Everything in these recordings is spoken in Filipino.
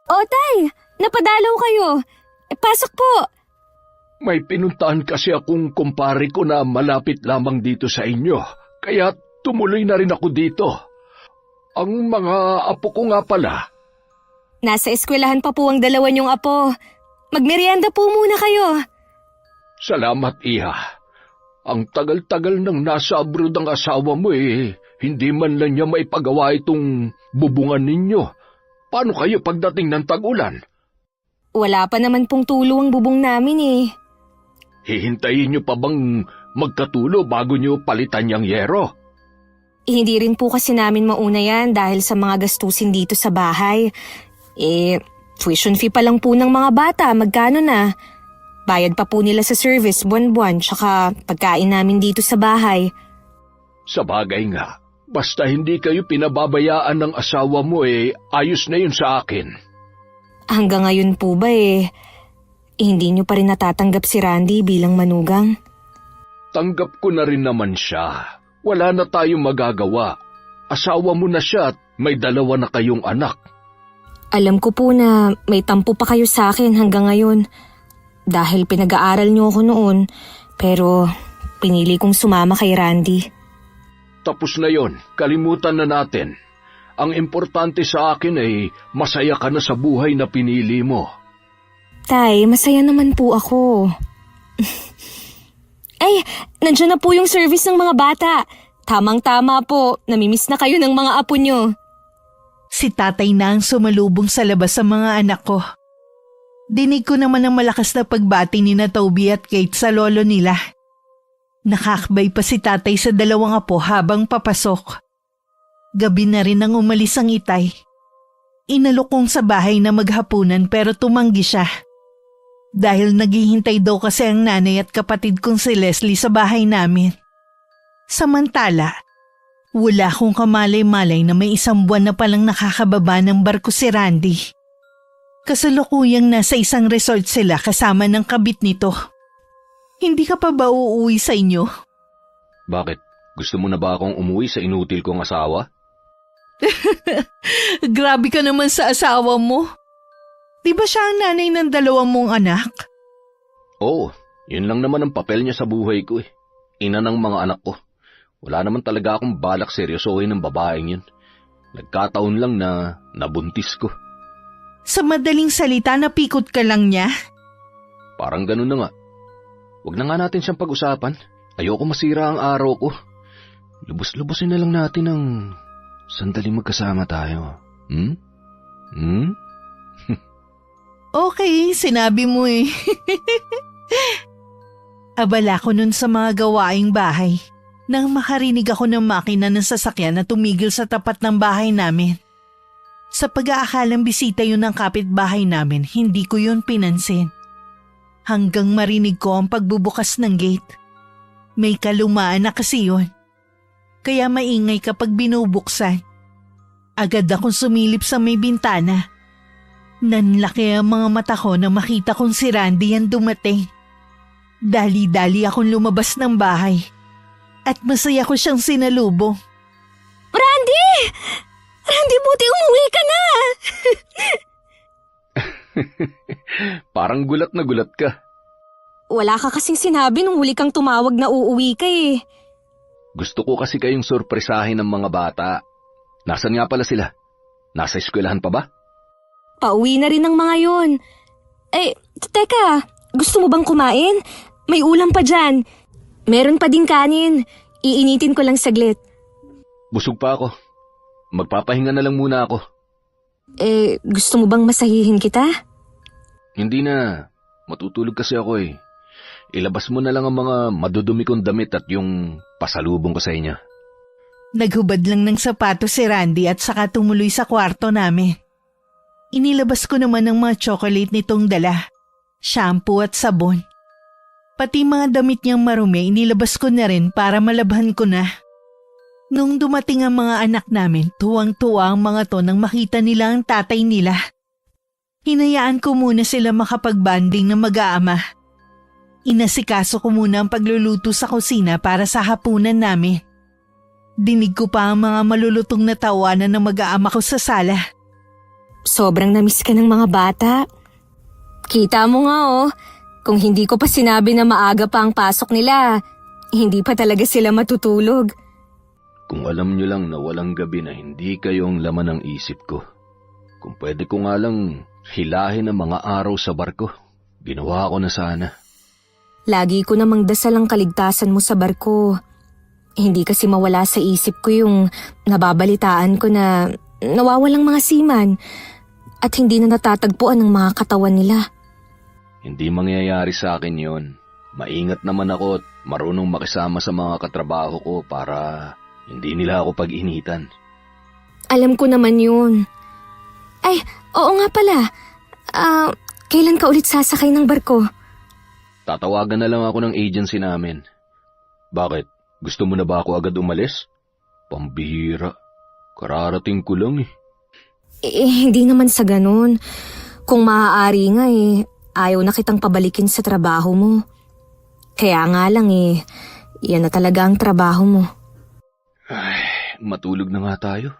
O tay, napadalaw kayo. Pasok po. May pinuntahan kasi akong kumpare ko na malapit lamang dito sa inyo, kaya tumuloy na rin ako dito. Ang mga apo ko nga pala. Nasa eskwelahan pa po ang dalawa niyong apo. Magmerienda po muna kayo. Salamat, Iha. Ang tagal-tagal nang nasa abroad ang asawa mo hindi man lang niya maipagawa itong bubungan ninyo. Paano kayo pagdating ng tag-ulan? Wala pa naman pong tulo ang bubong namin Hihintayin niyo pa bang magkatulo bago niyo palitan yung yero? Hindi rin po kasi namin mauna yan dahil sa mga gastusin dito sa bahay. Tuition fee pa lang po ng mga bata, magkano na? Bayad pa po nila sa service buwan-buwan, tsaka pagkain namin dito sa bahay. Sa bagay nga, basta hindi kayo pinababayaan ng asawa mo ayos na yun sa akin. Hanggang ngayon po ba hindi niyo pa rin natatanggap si Randy bilang manugang? Tanggap ko na rin naman siya. Wala na tayong magagawa. Asawa mo na siya at may dalawa na kayong anak. Alam ko po na may tampo pa kayo sa akin hanggang ngayon. Dahil pinag-aaral niyo ako noon, pero pinili kong sumama kay Randy. Tapos na yon, kalimutan na natin. Ang importante sa akin masaya ka na sa buhay na pinili mo. Tay, masaya naman po ako. Ay, nandiyan na po yung service ng mga bata. Tamang-tama po, namimiss na kayo ng mga apo nyo. Si tatay na ang sumalubong sa labas sa mga anak ko. Dinig ko naman ang malakas na pagbati ni na Toby at Kate sa lolo nila. Nakakbay pa si tatay sa dalawang apo habang papasok. Gabi na rin nang umalis ang itay. Inalok kong sa bahay na maghapunan pero tumanggi siya. Dahil naghihintay daw kasi ang nanay at kapatid kong si Leslie sa bahay namin. Samantala, wala akong kamalay-malay na may 1 buwan na palang nakakababa ng barko si Randy. Kasalukuyang nasa isang resort sila kasama ng kabit nito. Hindi ka pa ba uuwi sa inyo? Bakit? Gusto mo na ba akong umuwi sa inutil kong asawa? Grabe ka naman sa asawa mo. Di ba siya ang nanay ng 2 mong anak? Oo, yun lang naman ang papel niya sa buhay ko Ina ng mga anak ko. Wala naman talaga akong balak seryosohin ng babaeng yun. Nagkataon lang na nabuntis ko. Sa madaling salita, napikot ka lang niya? Parang ganun na nga. Huwag na nga natin siyang pag-usapan. Ayoko masira ang araw ko. Lubos-lubosin na lang natin ang sandaling magkasama tayo. Okay, sinabi mo Abala ko nun sa mga gawaing bahay nang makarinig ako ng makina ng sasakyan na tumigil sa tapat ng bahay namin. Sa pag-aakalang bisita yun ng kapitbahay namin, hindi ko yun pinansin. Hanggang marinig ko ang pagbubukas ng gate. May kalumaan na kasi yun. Kaya maingay kapag binubuksan. Agad akong sumilip sa may bintana. Nanlaki ang mga mata ko na makita kong si Randy ang dumating. Dali-dali akong lumabas ng bahay. At masaya ko siyang sinalubong. Randy! Randy, buti umuwi ka na! Parang gulat na gulat ka. Wala ka kasing sinabi nung huli kang tumawag na uuwi ka Gusto ko kasi kayong sorpresahin ng mga bata. Nasaan nga pala sila? Nasa eskwelahan pa ba? Pauwi na rin ng mga yon. Teka, gusto mo bang kumain? May ulam pa dyan. Meron pa ding kanin. Iinitin ko lang saglit. Busog pa ako. Magpapahinga na lang muna ako. Gusto mo bang masahihin kita? Hindi na. Matutulog kasi ako Ilabas mo na lang ang mga madudumi kong damit at yung pasalubong ko sa inyo. Naghubad lang ng sapatos si Randy at saka tumuloy sa kwarto namin. Inilabas ko naman ang mga chocolate nitong dala, shampoo at sabon. Pati mga damit niyang marumi inilabas ko na rin para malabhan ko na. Nung dumating ang mga anak namin, tuwang-tuwa ang mga to nang makita nila ang tatay nila. Hinayaan ko muna sila makapagbanding ng mag-aama. Inasikaso ko muna ang pagluluto sa kusina para sa hapunan namin. Dinig ko pa ang mga malulutong na tawanan ng mag-aama ko sa sala. sobrang namiss ka ng mga bata. Kita mo nga kung hindi ko pa sinabi na maaga pa ang pasok nila, hindi pa talaga sila matutulog. Kung alam nyo lang na walang gabi na hindi kayong laman ng isip ko. Kung pwede ko nga lang hilahin ang mga araw sa barko, ginawa ko na sana. Lagi ko namang dasal ang kaligtasan mo sa barko. Hindi kasi mawala sa isip ko yung nababalitaan ko na nawawalang mga seaman at hindi na natatagpuan ang mga katawan nila. Hindi mangyayari sa akin yon. Maingat naman ako at marunong makisama sa mga katrabaho ko para hindi nila ako pag-initan. Alam ko naman yun. Ay, oo nga pala. Kailan ka ulit sasakay ng barko? Tatawagan na lang ako ng agency namin. Bakit? Gusto mo na ba ako agad umalis? Pambihira. Kararating ko lang eh. Hindi naman sa ganun. Kung maaari nga ayaw na kitang pabalikin sa trabaho mo. Kaya nga lang yan na talaga ang trabaho mo. Ay, matulog na nga tayo.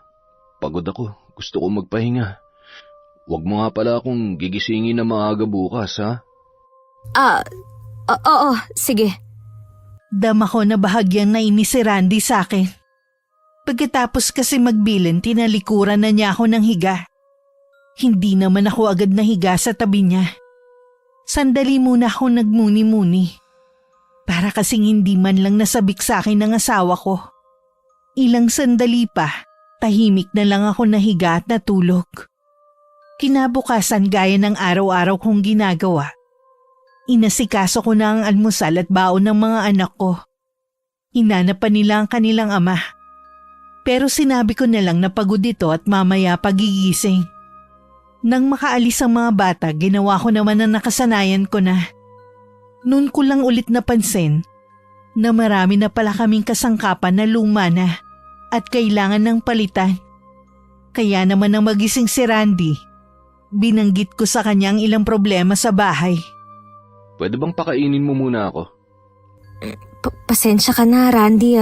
Pagod ako. Gusto ko magpahinga. Huwag mo nga pala akong gigisingin na maaga bukas, ha? Oo, sige. Dama ko na bahagyang nainis si Randy sa akin. Pagkatapos kasi magbilin, tinalikuran na niya ako ng higa. Hindi naman ako agad nahiga sa tabi niya. Sandali muna ako nagmuni-muni. Para kasing hindi man lang nasabik sa akin ng asawa ko. Ilang sandali pa, tahimik na lang ako nahiga at natulog. Kinabukasan gaya ng araw-araw kong ginagawa. Inasikaso ko na ang almusal at baon ng mga anak ko. Hinanap pa nila ang kanilang ama. Pero sinabi ko na lang na pagod ito at mamaya pagigising. Nang makaalis ang mga bata, ginawa ko naman ang nakasanayan ko na. Noon ko lang ulit napansin na marami na pala kaming kasangkapan na luma na at kailangan ng palitan. Kaya naman nang magising si Randy, binanggit ko sa kanya ang ilang problema sa bahay. Pwede bang pakainin mo muna ako? Pasensya ka na, Randy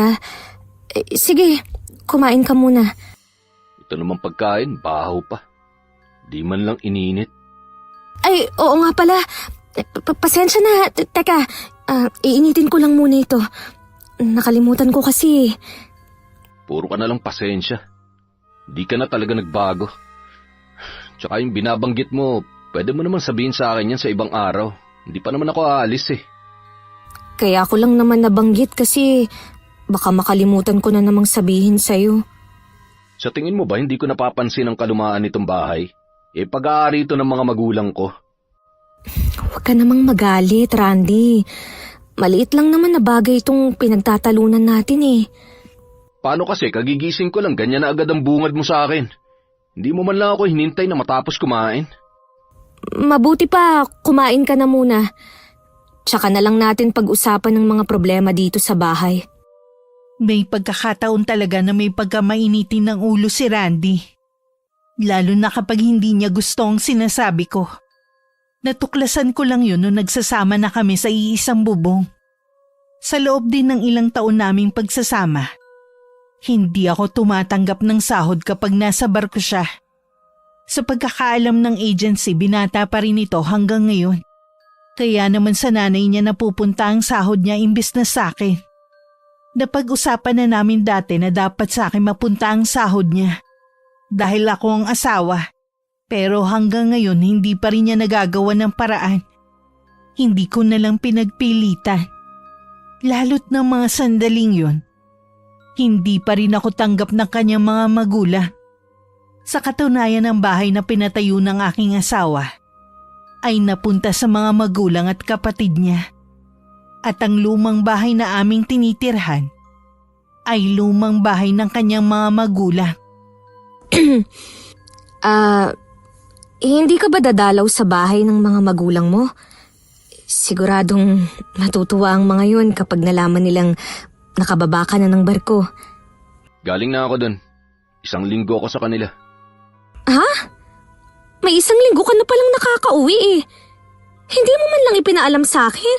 sige, kumain ka muna. Ito naman pagkain, bahaw pa. Di man lang ininit. Ay, oo nga pala. Pasensya na. Teka, iinitin ko lang muna ito. Nakalimutan ko kasi. Puro ka na lang pasensya. Di ka na talaga nagbago. Tsaka yung binabanggit mo, pwede mo naman sabihin sa akin yan sa ibang araw. Hindi pa naman ako aalis eh. Kaya ko lang naman nabanggit kasi baka makalimutan ko na namang sabihin sa'yo. Sa tingin mo ba hindi ko napapansin ang kalumaan nitong bahay? Pag-aari ito ng mga magulang ko. Huwag ka namang magalit, Randy. Maliit lang naman na bagay itong pinagtatalunan natin eh. Paano kasi kagigising ko lang ganyan na agad ang bungad mo sa akin? Hindi mo man lang ako hinintay na matapos kumain. Mabuti pa, kumain ka na muna. Tsaka na lang natin pag-usapan ng mga problema dito sa bahay. May pagkakataon talaga na may pagkamainitin ng ulo si Randy. Lalo na kapag hindi niya gusto ang sinasabi ko. Natuklasan ko lang yun nung nagsasama na kami sa iisang bubong. Sa loob din ng ilang taon naming pagsasama, hindi ako tumatanggap ng sahod kapag nasa barko siya. Sa pagkakaalam ng agency, binata pa rin ito hanggang ngayon. Kaya naman sa nanay niya napupunta ang sahod niya imbis na sa akin. Napag-usapan na namin dati na dapat sa akin mapunta ang sahod niya. Dahil ako ang asawa. Pero hanggang ngayon hindi pa rin niya nagagawa ng paraan. Hindi ko na lang pinagpilitan. Lalo't ng mga sandaling yun, hindi pa rin ako tanggap ng kanyang mga magulang. Sa katunayan ng bahay na pinatayo ng aking asawa, ay napunta sa mga magulang at kapatid niya. At ang lumang bahay na aming tinitirhan ay lumang bahay ng kanyang mga magulang. Hindi ka ba dadalaw sa bahay ng mga magulang mo? Siguradong matutuwa ang mga yun kapag nalaman nilang nakababa ka na ng barko. Galing na ako dun. 1 linggo ako sa kanila. Ha? May 1 linggo ka na palang nakakauwi eh. Hindi mo man lang ipinaalam sa akin.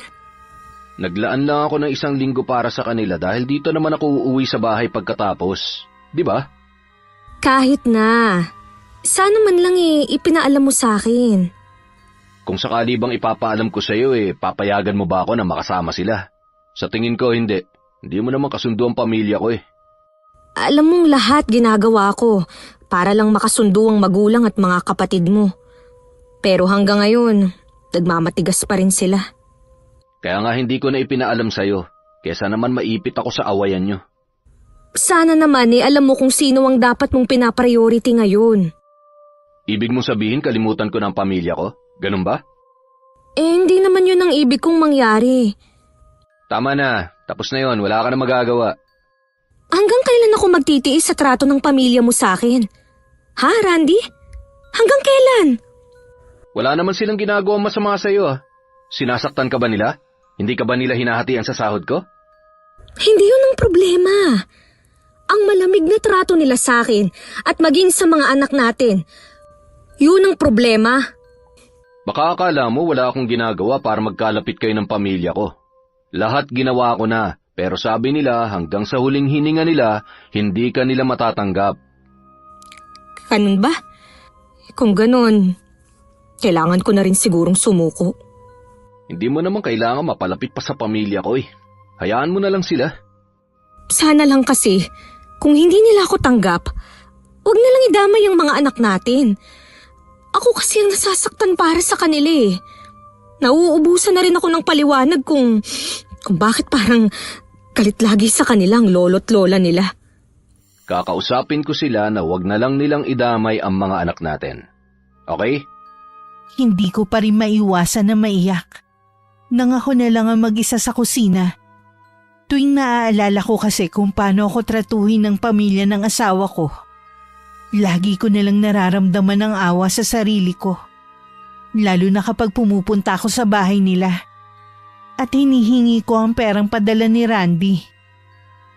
Naglaan lang ako ng 1 linggo para sa kanila dahil dito naman ako uuwi sa bahay pagkatapos. Di ba? Kahit na. Sana man lang ipinaalam mo sa akin. Kung sakali bang ipapaalam ko sa'yo papayagan mo ba ako na makasama sila? Sa tingin ko hindi. Hindi mo naman kasundo ang pamilya ko Alam mong lahat ginagawa ko para lang makasundo ang magulang at mga kapatid mo. Pero hanggang ngayon, nagmamatigas pa rin sila. Kaya nga hindi ko na ipinaalam sa'yo. Kesa naman maipit ako sa awayan nyo. Sana naman alam mo kung sino ang dapat mong pinapriority ngayon. Ibig mong sabihin kalimutan ko ng pamilya ko? Ganun ba? Hindi naman yun ang ibig kong mangyari. Tama na. Tapos na yon. Wala ka na magagawa. Hanggang kailan ako magtitiis sa trato ng pamilya mo sa akin? Ha, Randy? Hanggang kailan? Wala naman silang ginagawa masama sa'yo Sinasaktan ka ba nila? Hindi ka ba nila hinahatian sa sahod ko? Hindi yun ang problema. Ang malamig na trato nila sa akin at maging sa mga anak natin. Yun ang problema. Baka akala mo wala akong ginagawa para magkalapit kayo ng pamilya ko. Lahat ginawa ko na, pero sabi nila hanggang sa huling hininga nila, hindi ka nila matatanggap. Ganun ba? Kung ganun, kailangan ko na rin sigurong sumuko. Hindi mo naman kailangan mapalapit pa sa pamilya ko Hayaan mo na lang sila. Sana lang kasi, kung hindi nila ako tanggap, huwag na lang idamay ang mga anak natin. Ako kasi ang nasasaktan para sa kanila Nauubusan na rin ako ng paliwanag kung bakit parang galit lagi sa kanila ang lolo't lola nila. Kakausapin ko sila na wag na lang nilang idamay ang mga anak natin. Okay? Hindi ko pa rin maiwasan na maiyak. Nang ako na lang ang mag-isa sa kusina. Tuwing naaalala ko kasi kung paano ako tratuhin ng pamilya ng asawa ko, lagi ko nalang nararamdaman ang awa sa sarili ko. Lalo na kapag pumupunta ako sa bahay nila at hinihingi ko ang perang padala ni Randy.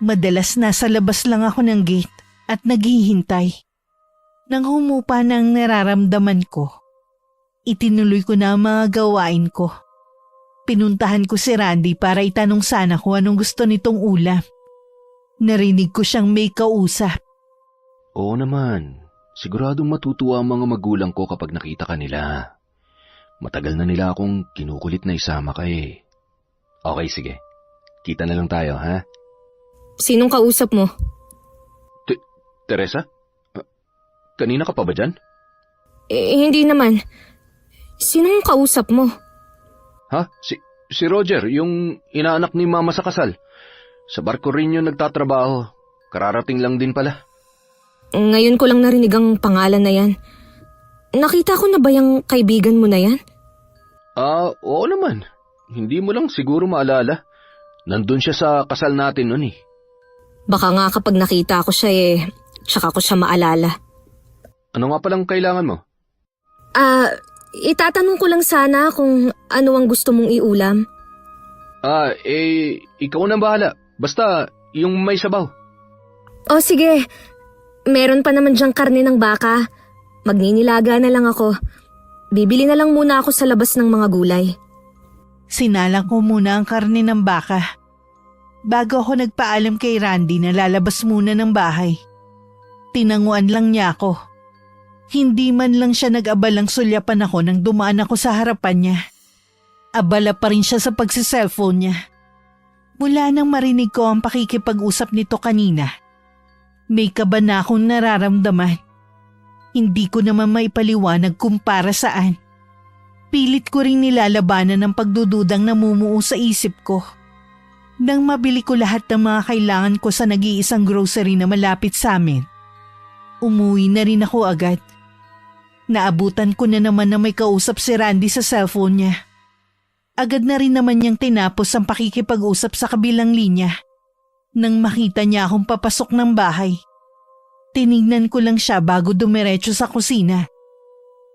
Madalas nasa labas lang ako ng gate at naghihintay. Nang humupa na ang nararamdaman ko, itinuloy ko na ang mga gawain ko. Pinuntahan ko si Randy para itanong sana kung anong gusto nitong ulam. Narinig ko siyang may kausap. Oo naman. Siguradong matutuwa ang mga magulang ko kapag nakita ka nila. Matagal na nila akong kinukulit na isama ka Okay, sige. Kita na lang tayo, ha? Sinong kausap mo? Teresa? Kanina ka pa ba dyan? Hindi naman. Sinong kausap mo? Ha? Si Roger, yung inaanak ni Mama sa kasal. Sa barko rin yun nagtatrabaho. Kararating lang din pala. Ngayon ko lang narinig ang pangalan na yan. Nakita ko na ba yung kaibigan mo na yan? Oo naman. Hindi mo lang siguro maalala. Nandun siya sa kasal natin nun Baka nga kapag nakita ko siya tsaka ko siya maalala. Ano nga palang kailangan mo? Itatanong ko lang sana kung ano ang gusto mong iulam. Ikaw na bahala. Basta yung may sabaw. O sige, meron pa naman diyang karne ng baka. Magninilaga na lang ako. Bibili na lang muna ako sa labas ng mga gulay. Sinalang ko muna ang karne ng baka. Bago ako nagpaalam kay Randy na lalabas muna ng bahay. Tinanguan lang niya ako. Hindi man lang siya nag-abalang sulyapan ako nang dumaan ako sa harapan niya. Abala pa rin siya sa pagsiselfone niya. Mula nang marinig ko ang pakikipag-usap nito kanina, may kaba na akong nararamdaman. Hindi ko naman maipaliwanag kung para saan. Pilit ko ring nilalabanan ng pagdududang namumuo sa isip ko. Nang mabili ko lahat ng mga kailangan ko sa nag-iisang grocery na malapit sa amin, umuwi na rin ako agad. Naabutan ko na naman na may kausap si Randy sa cellphone niya. Agad na rin naman niyang tinapos ang pakikipag-usap sa kabilang linya. Nang makita niya akong papasok ng bahay, tinignan ko lang siya bago dumiretso sa kusina.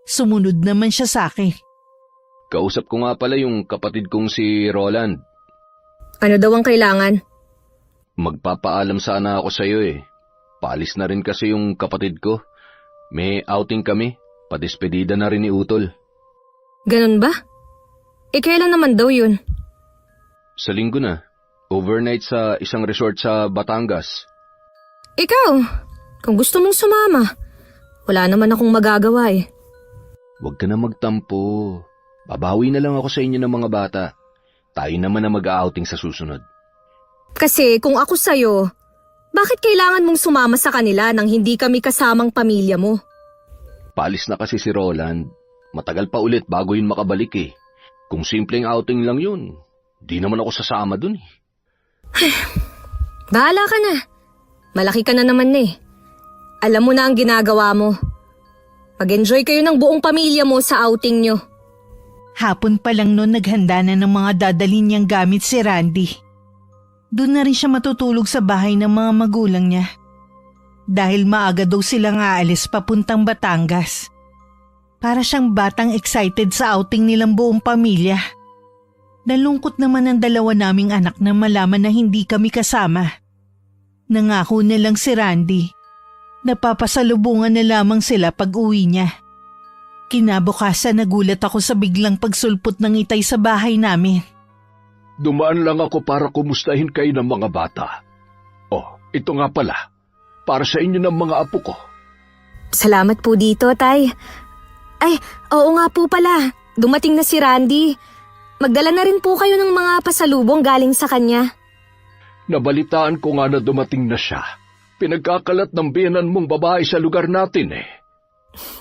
Sumunod naman siya sa akin. Kausap ko nga pala yung kapatid kong si Roland. Ano daw ang kailangan? Magpapaalam sana ako sa'yo Paalis na rin kasi yung kapatid ko. May outing kami. Padespedida na rin ni Utol. Ganun ba? Kailan naman daw yun? Sa linggo na. Overnight sa isang resort sa Batangas. Ikaw, kung gusto mong sumama, Wala naman akong magagawa eh. Huwag ka na magtampo. Babawi na lang ako sa inyo ng mga bata. Tayo naman na mag-outing sa susunod. Kasi kung ako sa'yo, bakit kailangan mong sumama sa kanila nang hindi kami kasamang pamilya mo? Paalis na kasi si Roland. Matagal pa ulit bago yun makabalik eh. Kung simpleng outing lang yun, di naman ako sasama dun eh. Bahala ka na. Malaki ka na naman eh. Alam mo na ang ginagawa mo. Mag-enjoy kayo ng buong pamilya mo sa outing nyo. Hapon pa lang noon naghanda na ng mga dadalhin niyang gamit si Randy. Doon na rin siya matutulog sa bahay ng mga magulang niya. Dahil maaga daw silang aalis papuntang Batangas. Para siyang batang excited sa outing nilang buong pamilya. Nalungkot naman ang dalawa naming anak na malaman na hindi kami kasama. Nangako na lang si Randy. Napapasalubungan na lamang sila pag uwi niya. Kinabukasan nagulat ako sa biglang pagsulpot ng itay sa bahay namin. Dumaan lang ako para kumustahin kayo ng mga bata. Oh, ito nga pala. Para sa inyo ng mga apo ko. Salamat po dito, Tay. Ay, oo nga po pala. Dumating na si Randy. Magdala na rin po kayo ng mga pasalubong galing sa kanya. Nabalitaan ko nga na dumating na siya. Pinagkakalat ng biyenan mong babae sa lugar natin eh.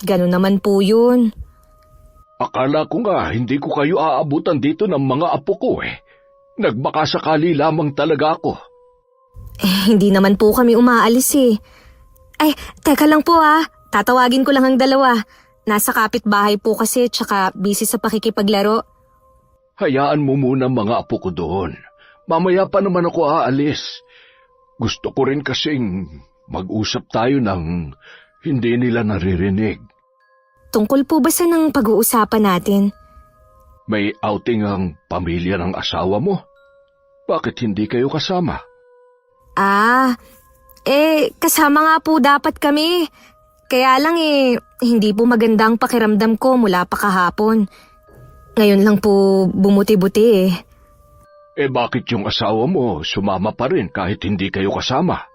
Ganun naman po yun. Akala ko nga hindi ko kayo aabutan dito ng mga apo ko eh. Nagbakasakali lamang talaga ako. Hindi naman po kami umaalis eh. Ay, teka lang po ah. Tatawagin ko lang ang dalawa. Nasa kapitbahay po kasi tsaka busy sa pakikipaglaro. Hayaan mo muna mga apo ko doon. Mamaya pa naman ako aalis. Gusto ko rin kasing mag-usap tayo ng hindi nila naririnig. Tungkol po ba sa nang pag-uusapan natin? May outing ang pamilya ng asawa mo. Bakit hindi kayo kasama? Kasama nga po dapat kami. Kaya lang hindi po maganda ang pakiramdam ko mula pa kahapon. Ngayon lang po bumuti-buti eh. Bakit yung asawa mo sumama pa rin kahit hindi kayo kasama?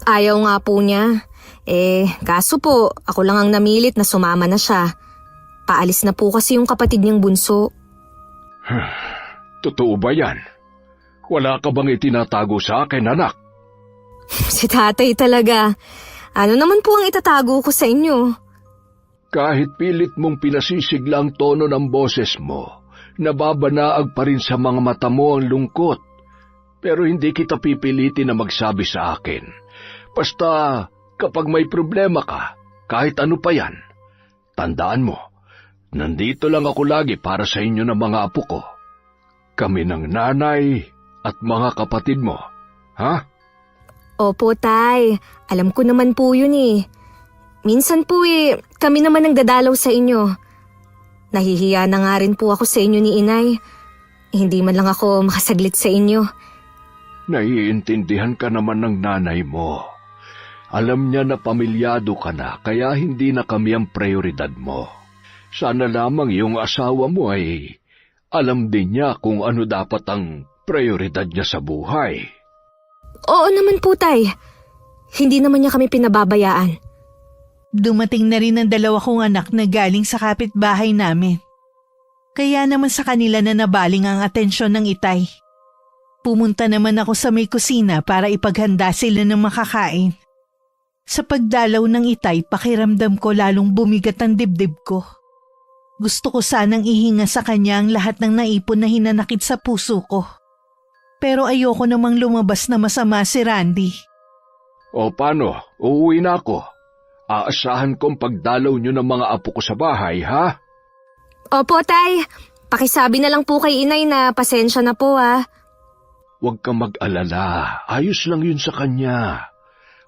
Ayaw nga po niya. Kaso po, ako lang ang namilit na sumama na siya. Paalis na po kasi yung kapatid niyang bunso. Totoo ba yan? Wala ka bang itinatago sa akin, anak? Si tatay talaga. Ano naman po ang itatago ko sa inyo? Kahit pilit mong pinasisigla ang tono ng boses mo, nababanaag pa rin sa mga mata mo ang lungkot. Pero hindi kita pipilitin na magsabi sa akin. Basta kapag may problema ka, kahit ano pa yan, tandaan mo, nandito lang ako lagi para sa inyo ng mga apo ko. Kami ng nanay at mga kapatid mo, ha? Opo, Tay. Alam ko naman po yun eh. Minsan po kami naman ang dadalaw sa inyo. Nahihiya na nga rin po ako sa inyo ni Inay. Hindi man lang ako makasaglit sa inyo. Naiintindihan ka naman ng nanay mo. Alam niya na pamilyado ka na, kaya hindi na kami ang prioridad mo. Sana lamang yung asawa mo ay alam din niya kung ano dapat ang prioridad niya sa buhay. Oo naman po, Tay. Hindi naman niya kami pinababayaan. Dumating na rin ang dalawa kong anak na galing sa kapitbahay namin. Kaya naman sa kanila na nabaling ang atensyon ng itay. Pumunta naman ako sa may kusina para ipaghanda sila ng makakain. Sa pagdalaw ng itay, pakiramdam ko lalong bumigat ang dibdib ko. Gusto ko sanang ihinga sa kanya ang lahat ng naipon na hinanakit sa puso ko. Pero ayoko namang lumabas na masama si Randy. O paano? Uuwi na ako. Aasahan kong pagdalaw niyo ng mga apo ko sa bahay, ha? Opo, Tay. Pakisabi na lang po kay Inay na pasensya na po, ha? Huwag kang mag-alala. Ayos lang yun sa kanya.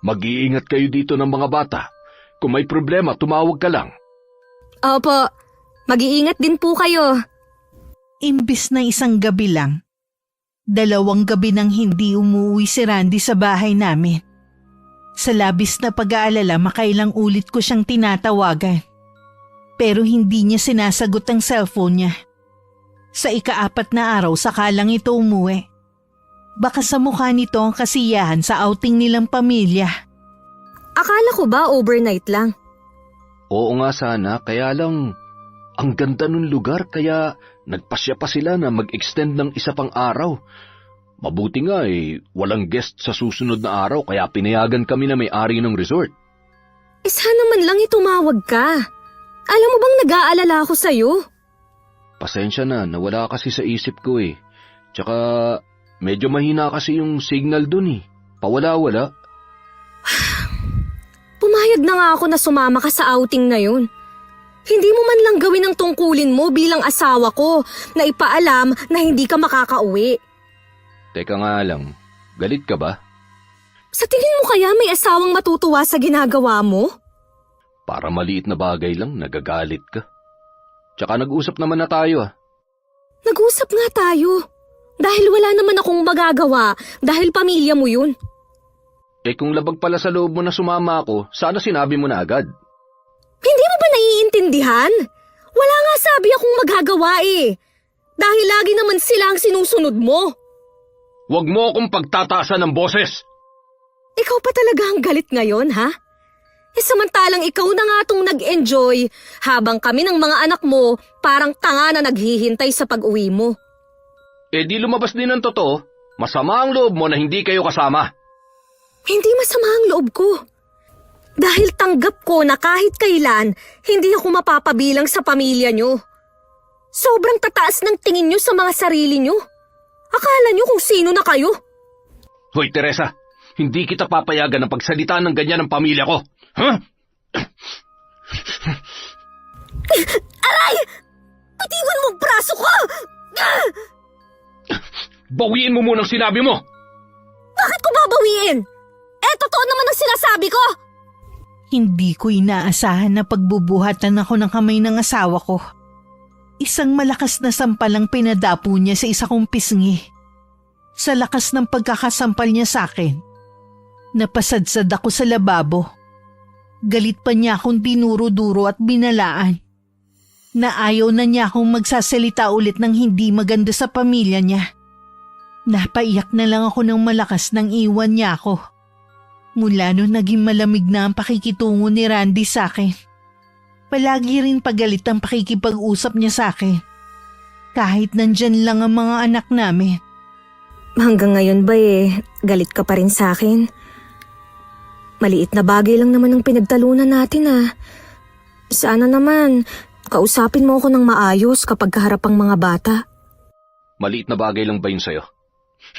Mag-iingat kayo dito ng mga bata. Kung may problema, tumawag ka lang. Opo. Mag-iingat din po kayo. Imbis na isang gabi lang, 2 gabi nang hindi umuwi si Randy sa bahay namin. Sa labis na pag-aalala, makailang ulit ko siyang tinatawagan. Pero hindi niya sinasagot ang cellphone niya. Sa ika-4 na araw, saka lang ito umuwi. Baka sa mukha nito ang kasiyahan sa outing nilang pamilya. Akala ko ba overnight lang? Oo nga sana, kaya lang ang ganda ng lugar kaya nagpasya pa sila na mag-extend ng isa pang araw. Mabuti nga walang guest sa susunod na araw kaya pinayagan kami na may-ari ng resort. Sana man lang tumawag ka. Alam mo bang nag-aalala ako sa'yo? Pasensya na, nawala kasi sa isip ko eh. Tsaka medyo mahina kasi yung signal dun eh. Pawala-wala. Pumayag na nga ako na sumama ka sa outing na yun. Hindi mo man lang gawin ang tungkulin mo bilang asawa ko na ipaalam na hindi ka makakauwi. Teka nga lang, galit ka ba? Sa tingin mo kaya may asawang matutuwa sa ginagawa mo? Para maliit na bagay lang, nagagalit ka. Tsaka nag-usap naman na tayo ah. Nag-usap nga tayo. Dahil wala naman akong magagawa dahil pamilya mo yun. Kung labag pala sa loob mo na sumama ako, sana sinabi mo na agad. Hindi mo ba naiintindihan? Wala nga sabi akong magagawa eh. Dahil lagi naman sila ang sinusunod mo. Huwag mo akong pagtataasan ng boses! Ikaw pa talaga ang galit ngayon, ha? Samantalang ikaw na nga itong nag-enjoy habang kami ng mga anak mo parang tanga na naghihintay sa pag-uwi mo. Di lumabas din ang totoo. Masama ang loob mo na hindi kayo kasama. Hindi masama ang loob ko. Dahil tanggap ko na kahit kailan, hindi ako mapapabilang sa pamilya nyo. Sobrang tataas ng tingin nyo sa mga sarili nyo. Akala nyo kung sino na kayo. Hoy Teresa, hindi kita papayagan ng pagsalita ng ganyan ng pamilya ko. Huh? Aray! Bitiwan mo ang braso ko! Bawiin mo munang sinabi mo! Bakit ko babawiin? Totoo naman ang sinasabi ko! Hindi ko inaasahan na pagbubuhatan ako ng kamay ng asawa ko. Isang malakas na sampalang pinadapo niya sa isa kong pisngi. Sa lakas ng pagkakasampal niya sa akin, napasadsad ako sa lababo. Galit pa niya akong dinuro-duro at binalaan. Na ayaw na niya akong magsasalita ulit ng hindi maganda sa pamilya niya. Napaiyak na lang ako ng malakas nang iwan niya ako. Mula noon naging malamig na ang pakikitungo ni Randy sa akin. Palagi rin pagalit ang pakikipag-usap niya sa akin. Kahit nandyan lang ang mga anak namin. Hanggang ngayon ba galit ka pa rin sa akin? Maliit na bagay lang naman ang pinagtalunan natin ah. Sana naman, kausapin mo ako ng maayos kapag kaharap ang mga bata. Maliit na bagay lang ba yun sa'yo?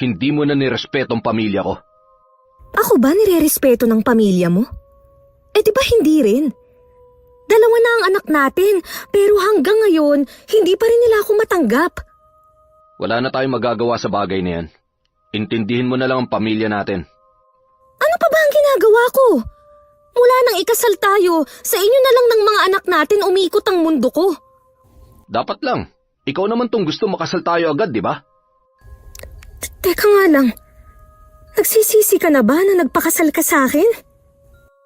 Hindi mo na nirespeto ang pamilya ko. Ako ba nire-respeto ng pamilya mo? Di ba hindi rin? Dalawa na ang anak natin, pero hanggang ngayon, hindi pa rin nila ako matanggap. Wala na tayong magagawa sa bagay na yan. Intindihin mo na lang ang pamilya natin. Ano pa ba ang ginagawa ko? Mula nang ikasal tayo, sa inyo na lang ng mga anak natin umikot ang mundo ko. Dapat lang. Ikaw naman tong gusto makasal tayo agad, di ba? Teka nga lang. Nagsisisi ka na ba na nagpakasal ka sa akin?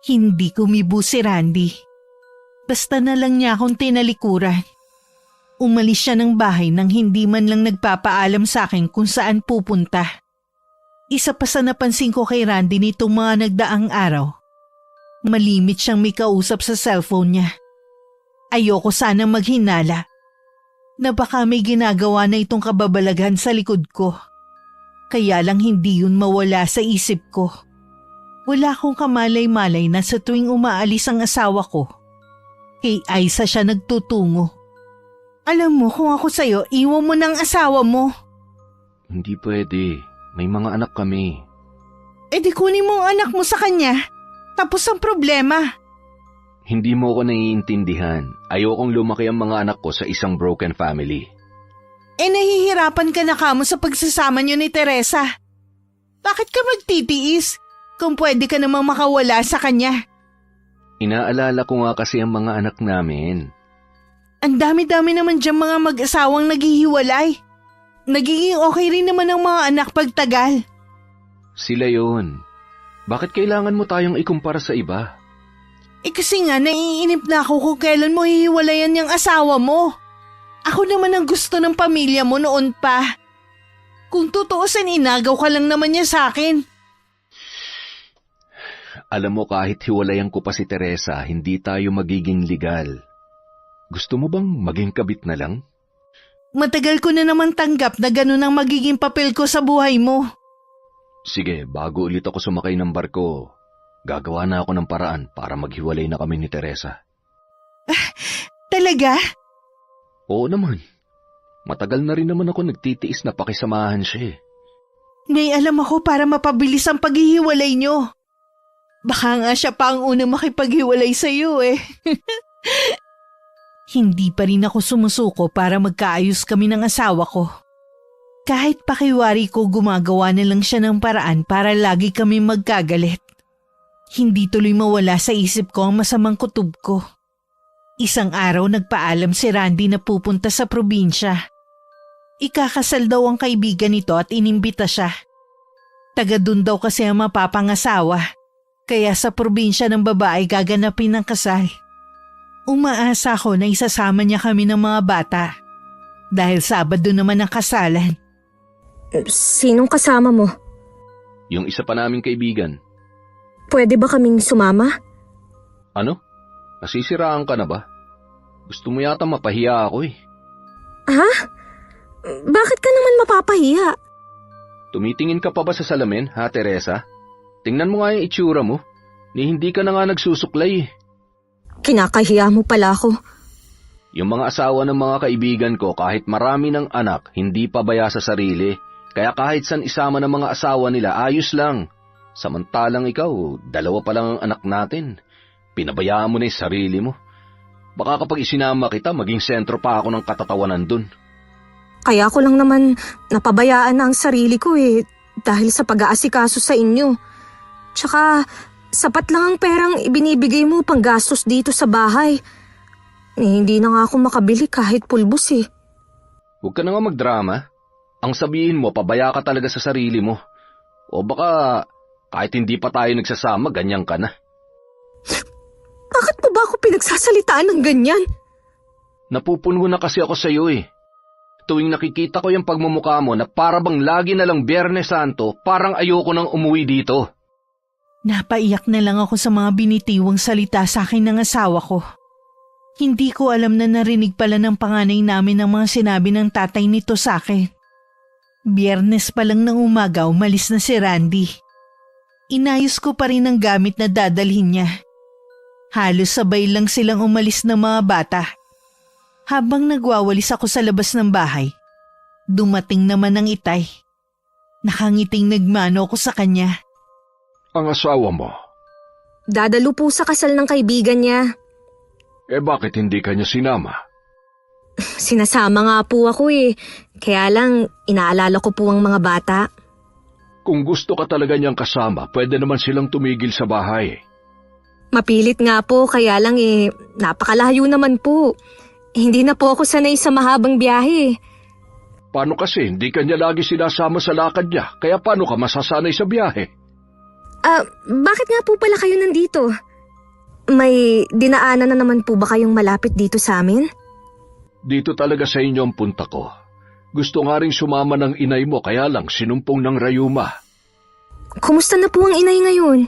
Hindi kumibo si Randy. Basta na lang niya akong tinalikuran. Umalis siya ng bahay nang hindi man lang nagpapaalam sa akin kung saan pupunta. Isa pa sa napansin ko kay Randy nitong mga nagdaang araw. Malimit siyang may kausap sa cellphone niya. Ayoko sanang maghinala na baka may ginagawa na itong kababalaghan sa likod ko. Kaya lang hindi yun mawala sa isip ko. Wala akong kamalay-malay na sa tuwing umaalis ang asawa ko, kay Aiza siya nagtutungo. Alam mo kung ako sa'yo, iwan mo ng asawa mo. Hindi pwede. May mga anak kami. Di kunin mo ang anak mo sa kanya. Tapos ang problema. Hindi mo ako naiintindihan. Ayokong lumaki ang mga anak ko sa isang broken family. Nahihirapan ka na kamo sa pagsasama niyo ni Teresa. Bakit ka magtitiis kung pwede ka namang makawala sa kanya? Inaalala ko nga kasi ang mga anak namin. Ang dami-dami naman diyang mga mag-asawang naghihiwalay. Nagiging okay rin naman ang mga anak pagtagal. Sila yun. Bakit kailangan mo tayong ikumpara sa iba? Kasi nga naiinip na ako kung kailan mo hihiwalayan yung asawa mo. Ako naman ang gusto ng pamilya mo noon pa. Kung tutuusin, inagaw ka lang naman niya sa akin. Alam mo, kahit hiwalayan ko pa si Teresa, hindi tayo magiging legal. Gusto mo bang maging kabit na lang? Matagal ko na naman tanggap na ganun ang magiging papel ko sa buhay mo. Sige, bago ulit ako sumakay ng barko, gagawa na ako ng paraan para maghiwalay na kami ni Teresa. Talaga? Oo naman. Matagal na rin naman ako nagtitiis na pakisamahan siya eh. May alam ako para mapabilis ang paghihiwalay nyo. Baka nga siya pa ang unang makipaghiwalay sa iyo eh. Hindi pa rin ako sumusuko para magkaayos kami ng asawa ko. Kahit pakiwari ko, gumagawa na lang siya ng paraan para lagi kami magkagalit. Hindi tuloy mawala sa isip ko ang masamang kutob ko. Isang araw nagpaalam si Randy na pupunta sa probinsya. Ikakasal daw ang kaibigan nito at inimbita siya. Taga dun daw kasi ang mapapangasawa. Kaya sa probinsya ng babae gaganapin ang kasal. Umaasa ako na isasama niya kami ng mga bata. Dahil Sabado naman ang kasalan. Sinong kasama mo? Yung isa pa naming kaibigan. Pwede ba kaming sumama? Ano? Nasisiraan ka na ba? Gusto mo yata mapahiya ako eh. Ha? Bakit ka naman mapapahiya? Tumitingin ka pa ba sa salamin, ha, Teresa? Tingnan mo nga yung itsura mo. Ni hindi ka na nga nagsusuklay eh. Kinakahiya mo pala ako. Yung mga asawa ng mga kaibigan ko, kahit marami ng anak, hindi pabaya sa sarili. Kaya kahit san isama ng mga asawa nila, ayos lang. Samantalang ikaw, 2 pa lang ang anak natin. Pinabayaan mo na yung sarili mo. Baka kapag isinama kita, maging sentro pa ako ng katatawanan dun. Kaya ko lang naman napabayaan na ang sarili ko eh, dahil sa pag-aasikaso sa inyo. Tsaka, sapat lang ang perang ibinibigay mo pang gastos dito sa bahay. Hindi na nga ako makabili kahit pulbos eh. Huwag ka na nga magdrama. Ang sabihin mo, pabaya ka talaga sa sarili mo. O baka, kahit hindi pa tayo nagsasama, ganyan ka na. Bakit mo ba ako pinagsasalitaan ng ganyan? Napupunwo na kasi ako sa'yo eh. Tuwing nakikita ko yung pagmumukha mo na para bang lagi na lang Biyernes Santo, parang ayoko nang umuwi dito. Napaiyak na lang ako sa mga binitiwang salita sa akin ng asawa ko. Hindi ko alam na narinig pala ng panganay namin ang mga sinabi ng tatay nito sa akin. Biyernes pa lang ng umaga, umalis na si Randy. Inayos ko pa rin ang gamit na dadalhin niya. Halos sabay lang silang umalis ng mga bata. Habang nagwawalis ako sa labas ng bahay, dumating naman ang itay. Nakangiting nagmano ako sa kanya. Ang asawa mo? Dadalo po sa kasal ng kaibigan niya. Eh bakit hindi ka niya sinama? Sinasama nga po ako eh. Kaya lang, inaalala ko po ang mga bata. Kung gusto ka talaga niyang kasama, pwede naman silang tumigil sa bahay. Mapilit nga po, kaya lang eh, napakalayo naman po. Hindi na po ako sanay sa mahabang biyahe. Paano kasi hindi ka niya lagi sinasama sa lakad niya, kaya paano ka masasanay sa biyahe? Bakit nga po pala kayo nandito? May dinaanan na naman po ba kayong malapit dito sa amin? Dito talaga sa inyo ang punta ko. Gusto nga rin sumama ng inay mo, kaya lang sinumpong ng rayuma. Kumusta na po ang inay ngayon?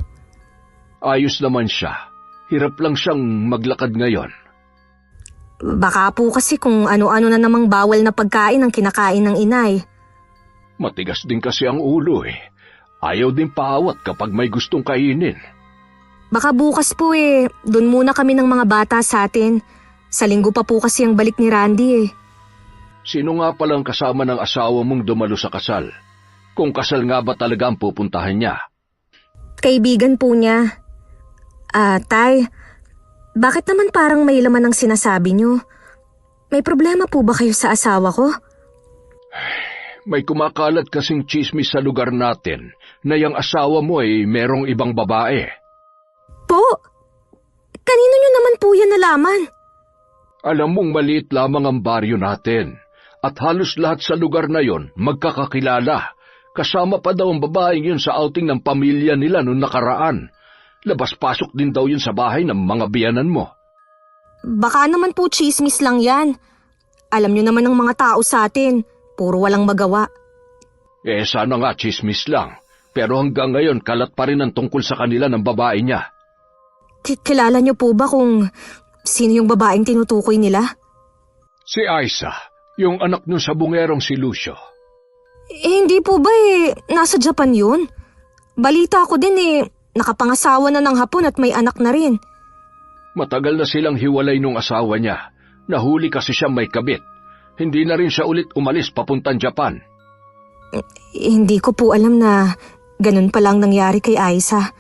Ayos naman siya. Hirap lang siyang maglakad ngayon. Baka po kasi kung ano-ano na namang bawal na pagkain ang kinakain ng inay. Matigas din kasi ang ulo eh. Ayaw din paawat kapag may gustong kainin. Baka bukas po eh, doon muna kami ng mga bata sa atin. Sa linggo pa po kasi ang balik ni Randy eh. Sino nga palang kasama ng asawa mong dumalo sa kasal? Kung kasal nga ba talaga ang pupuntahan niya? Kaibigan po niya. Tay, bakit naman parang may laman ang sinasabi niyo? May problema po ba kayo sa asawa ko? May kumakalat kasing tsismis sa lugar natin na yung asawa mo ay merong ibang babae. Po? Kanino niyo naman po yan nalaman? Alam mong maliit lamang ang baryo natin at halos lahat sa lugar na yon magkakakilala. Kasama pa daw ang babaeng yun sa outing ng pamilya nila noong nakaraan. Labas-pasok din daw yun sa bahay ng mga biyanan mo. Baka naman po chismis lang yan. Alam niyo naman ng mga tao sa atin, puro walang magawa. Sana nga chismis lang. Pero hanggang ngayon kalat pa rin ang tungkol sa kanila ng babae niya. Kilala niyo po ba kung sino yung babaeng tinutukoy nila? Si Aiza, yung anak nung sabungerong si Lucio. Hindi po ba nasa Japan yun? Balita ko din nakapangasawa na ng Hapon at may anak na rin. Matagal na silang hiwalay nung asawa niya. Nahuli kasi siya may kabit. Hindi na rin siya ulit umalis papuntang Japan. Hindi ko po alam na ganun palang nangyari kay Aiza.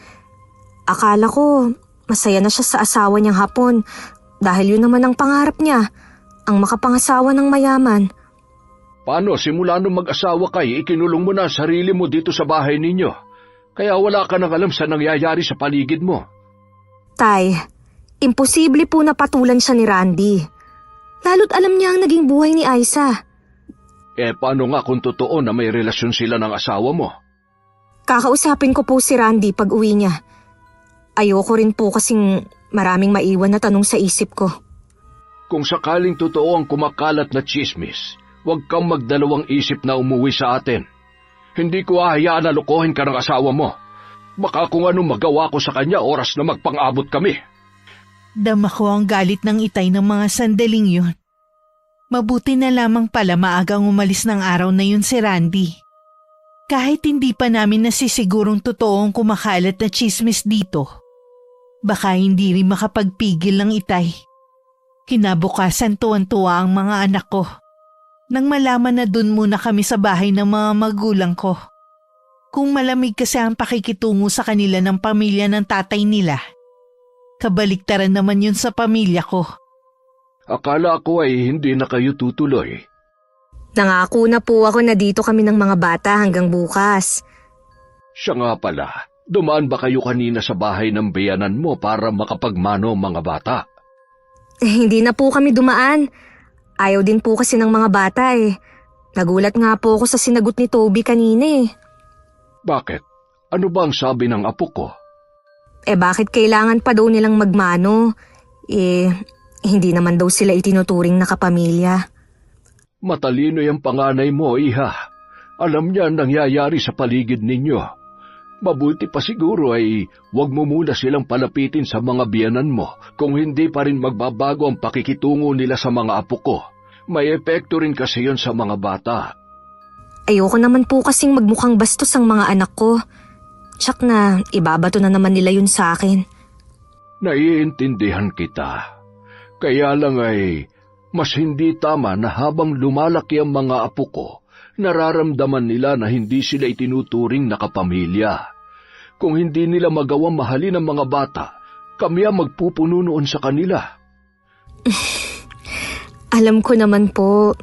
Akala ko masaya na siya sa asawa niyang Hapon dahil yun naman ang pangarap niya, ang makapangasawa ng mayaman. Paano simula nung mag-asawa kayo, ikinulong mo na ang sarili mo dito sa bahay ninyo? Kaya wala ka nang alam sa nangyayari sa paligid mo. Tay, imposible po na patulan siya ni Randy. Lalo't alam niya ang naging buhay ni Aiza. Paano nga kung totoo na may relasyon sila ng asawa mo? Kakausapin ko po si Randy pag uwi niya. Ayoko rin po kasing maraming maiwan na tanong sa isip ko. Kung sakaling totoo ang kumakalat na tsismis, huwag kang magdalawang isip na umuwi sa atin. Hindi ko hahayaan na lokohin ka ng asawa mo. Baka kung anong magawa ko sa kanya oras na magpang-abot kami. Dama ko ang galit ng Itay ng mga sandaling yun. Mabuti na lamang pala maagang umalis ng araw na yun si Randy. Kahit hindi pa namin nasisigurong totoong kumakalat na chismis dito, baka hindi rin makapagpigil ng Itay. Kinabukasan tuwan-tuwa ang mga anak ko nang malaman na dun muna kami sa bahay ng mga magulang ko. Kung malamig kasi ang pakikitungo sa kanila ng pamilya ng tatay nila, kabaliktaran naman yun sa pamilya ko. Akala ko ay hindi na kayo tutuloy. Nangako na po ako na dito kami ng mga bata hanggang bukas. Siya nga pala, dumaan ba kayo kanina sa bahay ng biyanan mo para makapagmano ang mga bata? Hindi na po kami dumaan. Ayaw din po kasi ng mga bata Nagulat nga po ako sa sinagot ni Toby kanina Bakit? Ano ba ang sabi ng apo ko? Bakit kailangan pa daw nilang magmano? Hindi naman daw sila itinuturing na kapamilya. Matalino yung panganay mo, iha. Alam niya ang nangyayari sa paligid ninyo. Mabuti pa siguro ay huwag mo muna silang palapitin sa mga biyanan mo kung hindi pa rin magbabago ang pakikitungo nila sa mga apo ko. May epekto rin kasi yon sa mga bata. Ayoko naman po kasing magmukhang bastos ang mga anak ko. Tsak na ibabato na naman nila yun sa akin. Naiintindihan kita. Kaya lang ay mas hindi tama na habang lumalaki ang mga apo ko, nararamdaman nila na hindi sila itinuturing na kapamilya. Kung hindi nila magawang mahalin ang mga bata, kami ang magpupuno noon sa kanila. Alam ko naman po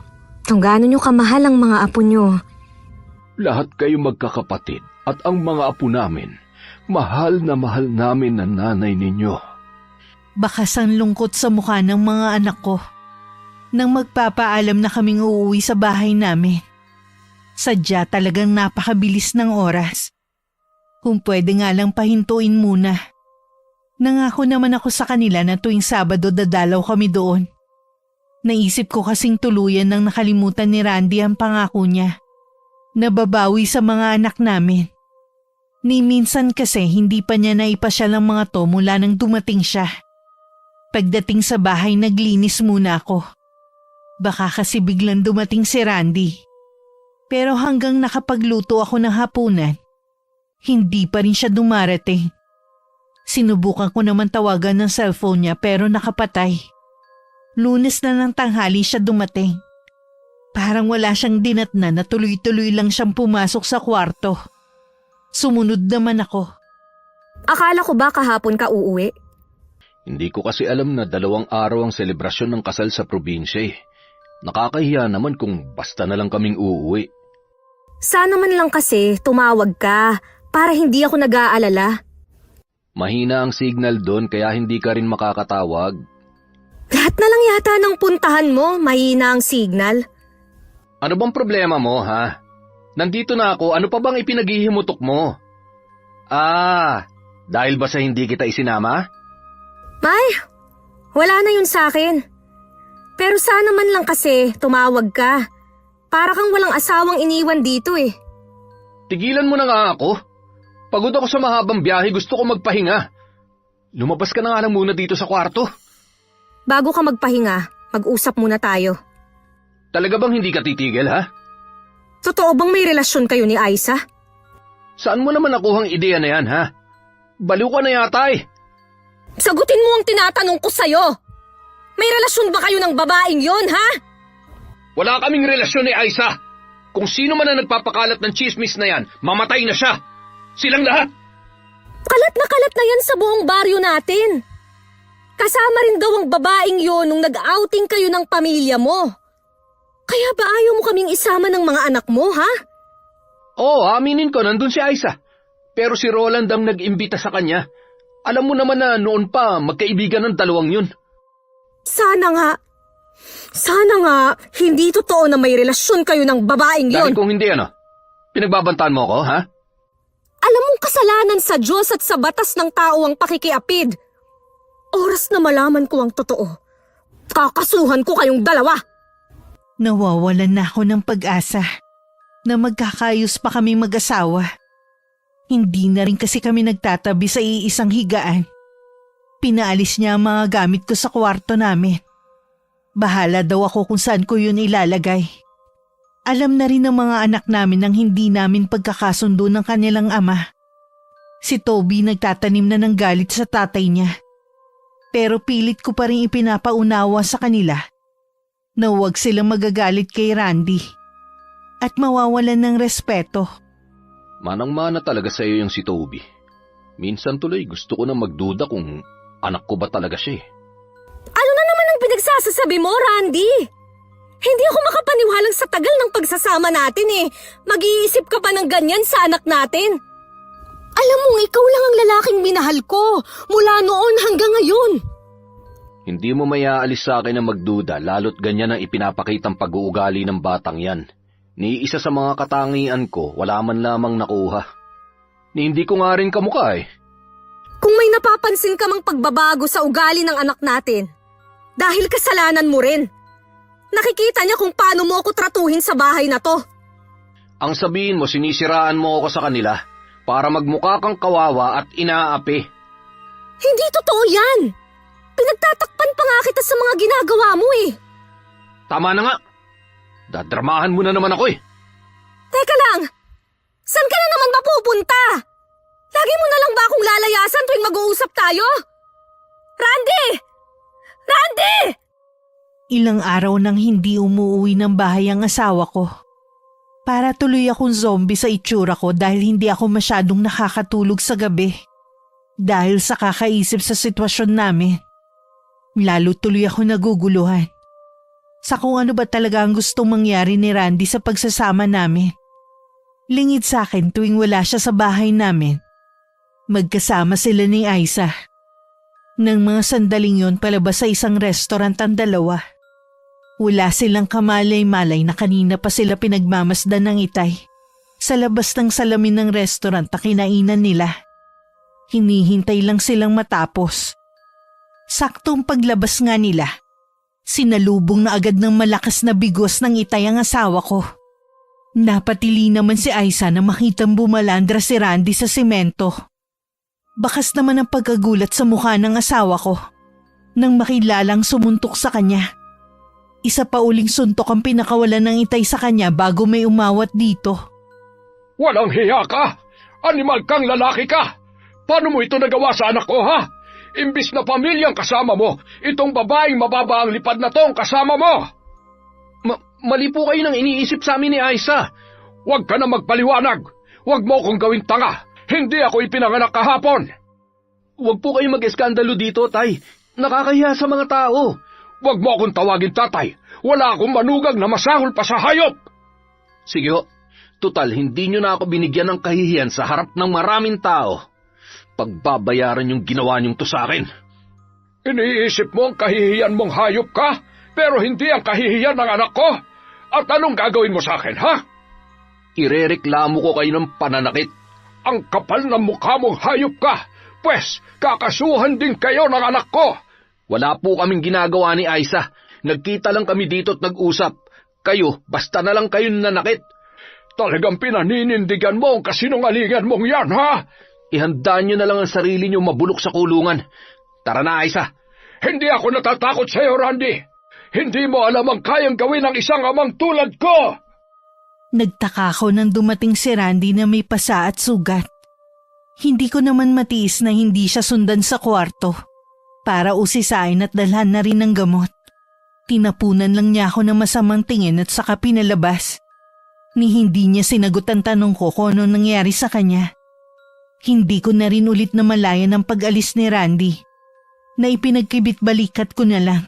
kung gaano nyo kamahal ang mga apo nyo. Lahat kayo magkakapatid at ang mga apo namin, mahal na mahal namin ang nanay ninyo. Bakas ang lungkot sa mukha ng mga anak ko nang magpapaalam na kaming uuwi sa bahay namin. Sadya talagang napakabilis ng oras. Kung pwede nga lang pahintuin muna. Nangako naman ako sa kanila na tuwing Sabado dadalaw kami doon. Naisip ko kasing tuluyan nang nakalimutan ni Randy ang pangako niya. Nababawi sa mga anak namin. Ni minsan kasi hindi pa niya naipasyal ang mga to mula nang dumating siya. Pagdating sa bahay naglinis muna ako. Baka kasi biglang dumating si Randy. Pero hanggang nakapagluto ako ng hapunan, hindi pa rin siya dumarating. Sinubukan ko naman tawagan ng cellphone niya pero nakapatay. Lunes na ng tanghali siya dumating. Parang wala siyang dinatnan na tuloy-tuloy lang siyang pumasok sa kwarto. Sumunod naman ako. Akala ko ba kahapon ka uuwi? Hindi ko kasi alam na 2 araw ang selebrasyon ng kasal sa probinsya. Nakakahiya naman kung basta na lang kaming uuwi. Sana man lang kasi tumawag ka para hindi ako nag-aalala. Mahina ang signal doon kaya hindi ka rin makakatawag. Lahat na lang yata ng puntahan mo, mahina ang signal. Ano bang problema mo, ha? Nandito na ako, ano pa bang ipinaghihimutok mo? Dahil ba sa hindi kita isinama? Ay, wala na yun sa akin. Pero sana man lang kasi tumawag ka. Para kang walang asawang iniwan dito Tigilan mo na nga ako. Pagod ako sa mahabang biyahe, gusto ko magpahinga. Lumabas ka na nga lang muna dito sa kwarto. Bago ka magpahinga, mag-usap muna tayo. Talaga bang hindi ka titigil, ha? Totoo bang may relasyon kayo ni Aiza? Saan mo naman nakuhang ideya na yan, ha? Baliw ka na yata eh. Sagutin mo ang tinatanong ko sa'yo. May relasyon ba kayo ng babaeng yon, ha? Wala kaming relasyon ni Aiza. Kung sino man ang nagpapakalat ng chismis na yan, mamatay na siya. Silang lahat. Kalat na yan sa buong baryo natin. Kasama rin daw ang babaeng yon nung nag-outing kayo ng pamilya mo. Kaya ba ayaw mo kaming isama ng mga anak mo, ha? Oo, aminin ko, nandun si Aiza. Pero si Roland ang nag-imbita sa kanya. Alam mo naman na noon pa, magkaibigan ng dalawang yun. Sana nga, hindi totoo na may relasyon kayo ng babaeng yon. Dahil kung hindi, pinagbabantaan mo ako, ha? Alam mong kasalanan sa Diyos at sa batas ng tao ang pakikiapid. Oras na malaman ko ang totoo. Kakasuhan ko kayong dalawa. Nawawalan na ako ng pag-asa na magkakayos pa kami mag-asawa. Hindi na rin kasi kami nagtatabi sa iisang higaan. Pinaalis niya ang mga gamit ko sa kwarto namin. Bahala daw ako kung saan ko yun ilalagay. Alam na rin ng mga anak namin ang hindi namin pagkakasundo ng kanilang ama. Si Toby nagtatanim na ng galit sa tatay niya. Pero pilit ko pa rin ipinapaunawa sa kanila na huwag silang magagalit kay Randy at mawawalan ng respeto. Manang-mana talaga sa iyo yung si Toby. Minsan tuloy gusto ko na magduda kung anak ko ba talaga siya. Ano na naman ang pinagsasasabi mo, Randy? Hindi ako makapaniwalang sa tagal ng pagsasama natin eh. Mag-iisip ka pa ng ganyan sa anak natin. Alam mo, ikaw lang ang lalaking minahal ko mula noon hanggang ngayon. Hindi mo mayaalis sa akin na magduda lalo't ganyan ang ipinapakitang pag-uugali ng batang yan. Ni isa sa mga katangian ko, wala man lamang nakuha. Ni hindi ko nga rin kamukha eh. Kung may napapansin ka mang pagbabago sa ugali ng anak natin, dahil kasalanan mo rin. Nakikita niya kung paano mo ako tratuhin sa bahay na to. Ang sabihin mo, sinisiraan mo ako sa kanila para magmukha kang kawawa at inaapi. Hindi totoo yan. Pinagtatakpan pa nga kita sa mga ginagawa mo eh. Tama na nga. Dadramahan mo na naman ako eh. Teka lang, saan ka na naman mapupunta? Lagi mo na lang ba akong lalayasan tuwing mag-uusap tayo? Randy! Randy! Ilang araw nang hindi umuwi ng bahay ang asawa ko. Para tuloy akong zombie sa itsura ko dahil hindi ako masyadong nakakatulog sa gabi. Dahil sa kakaisip sa sitwasyon namin. Lalo tuloy ako naguguluhan. Sa kung ano ba talaga ang gustong mangyari ni Randy sa pagsasama namin. Lingid sa akin tuwing wala siya sa bahay namin. Magkasama sila ni Aiza. Nang mga sandaling yon palabas sa isang restaurant ang dalawa. Wala silang kamalay-malay na kanina pa sila pinagmamasdan ng itay. Sa labas ng salamin ng restaurant na kinainan nila. Hinihintay lang silang matapos. Saktong paglabas nga nila. Sinalubong na agad ng malakas na bigos ng itay ang asawa ko. Napatili naman si Aiza na makitang bumalandra si Randy sa semento. Bakas naman ang pagkagulat sa mukha ng asawa ko nang makilalang sumuntok sa kanya. Isa pa uling suntok ang pinakawalan ng itay sa kanya bago may umawat dito. Walang hiya ka! Animal kang lalaki ka! Paano mo ito nagawa sa anak ko, ha? Imbis na pamilyang kasama mo, itong babaeng mababa ang lipad na tong kasama mo! Mali po kayo nang iniisip sa amin ni Aiza. Huwag ka na magpaliwanag. Huwag mo akong gawin tanga. Hindi ako ipinanganak kahapon. Huwag po kayo mag-eskandalo dito, tay. Nakakahiya sa mga tao. Huwag mo akong tawagin tatay. Wala akong manugag na masahol pa sa hayop. Sige ho. Tutal, hindi nyo na ako binigyan ng kahihiyan sa harap ng maraming tao. Pagbabayaran yung ginawa nyong to sa akin. Iniisip mo ang kahihiyan mong hayop ka, pero hindi ang kahihiyan ng anak ko? At anong gagawin mo sa akin, ha? Irereklamo ko kayo ng pananakit. Ang kapal ng mukha mong hayop ka, pues kakasuhan din kayo ng anak ko. Wala po kaming ginagawa ni Aiza. Nagkita lang kami dito at nag-usap. Kayo, basta na lang kayo nanakit. Talagang pinaninindigan mo ang kasinungalingan mong yan, ha? Ihanda niyo na lang ang sarili niyo mabulok sa kulungan. Tara na, Aiza. Hindi ako natatakot sa'yo, Randy. Hindi mo alam ang kayang gawin ng isang amang tulad ko. Nagtaka ako nang dumating si Randy na may pasa at sugat. Hindi ko naman matiis na hindi siya sundan sa kwarto para usisain at dalhan na rin ng gamot. Tinapunan lang niya ako ng masamang tingin at saka pinalabas. Ni hindi niya sinagot ang tanong ko kung ano nangyari sa kanya. Hindi ko na rin ulit namalayan ang pag-alis ni Randy, na ipinagkibit-balikat ko na lang.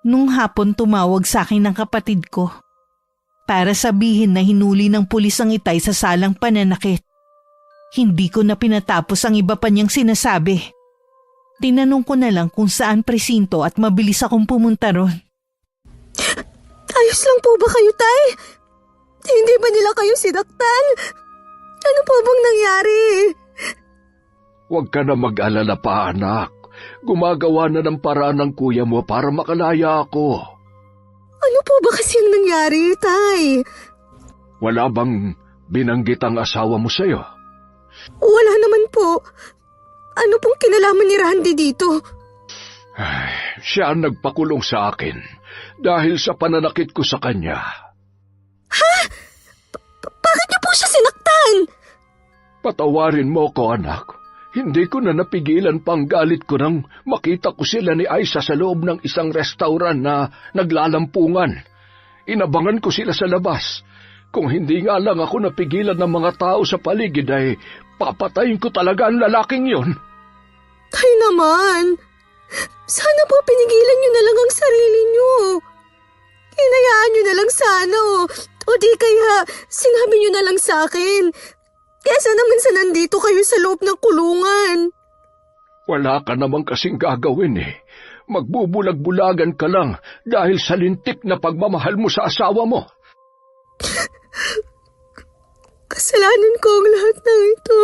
Nung hapon tumawag sa akin ng kapatid ko para sabihin na hinuli ng pulis ang itay sa salang pananakit. Hindi ko na pinatapos ang iba pa niyang sinasabi. Tinanong ko na lang kung saan presinto at mabilis akong pumunta ron. Ayos lang po ba kayo, Tay? Hindi ba nila kayo sinaktan? Ano po bang nangyari? Huwag ka na mag-alala pa, anak. Gumagawa na ng paraan ng kuya mo para makalaya ako. Ano po ba kasi ang nangyari, Tay? Wala bang binanggit ang asawa mo sa'yo? Wala naman po. Ano pong kinalaman ni Randy dito? Ay, siya ang nagpakulong sa akin dahil sa pananakit ko sa kanya. Bakit niyo po siya sinaktan? Patawarin mo ko, anak. Hindi ko na napigilan pang galit ko nang makita ko sila ni Aiza sa loob ng isang restaurant na naglalampungan. Inabangan ko sila sa labas. Kung hindi nga lang ako napigilan ng mga tao sa paligid ay papatayin ko talaga ang lalaking yon. Tay naman, sana po pinigilan niyo na lang ang sarili niyo. Hinayaan niyo na lang sana o di kaya sinabi niyo na lang sa akin. Kesa naman sa nandito kayo sa loob ng kulungan. Wala ka namang kasing gagawin eh. Magbubulag-bulagan ka lang dahil sa lintik na pagmamahal mo sa asawa mo. Kasalanan ko ang lahat ng ito.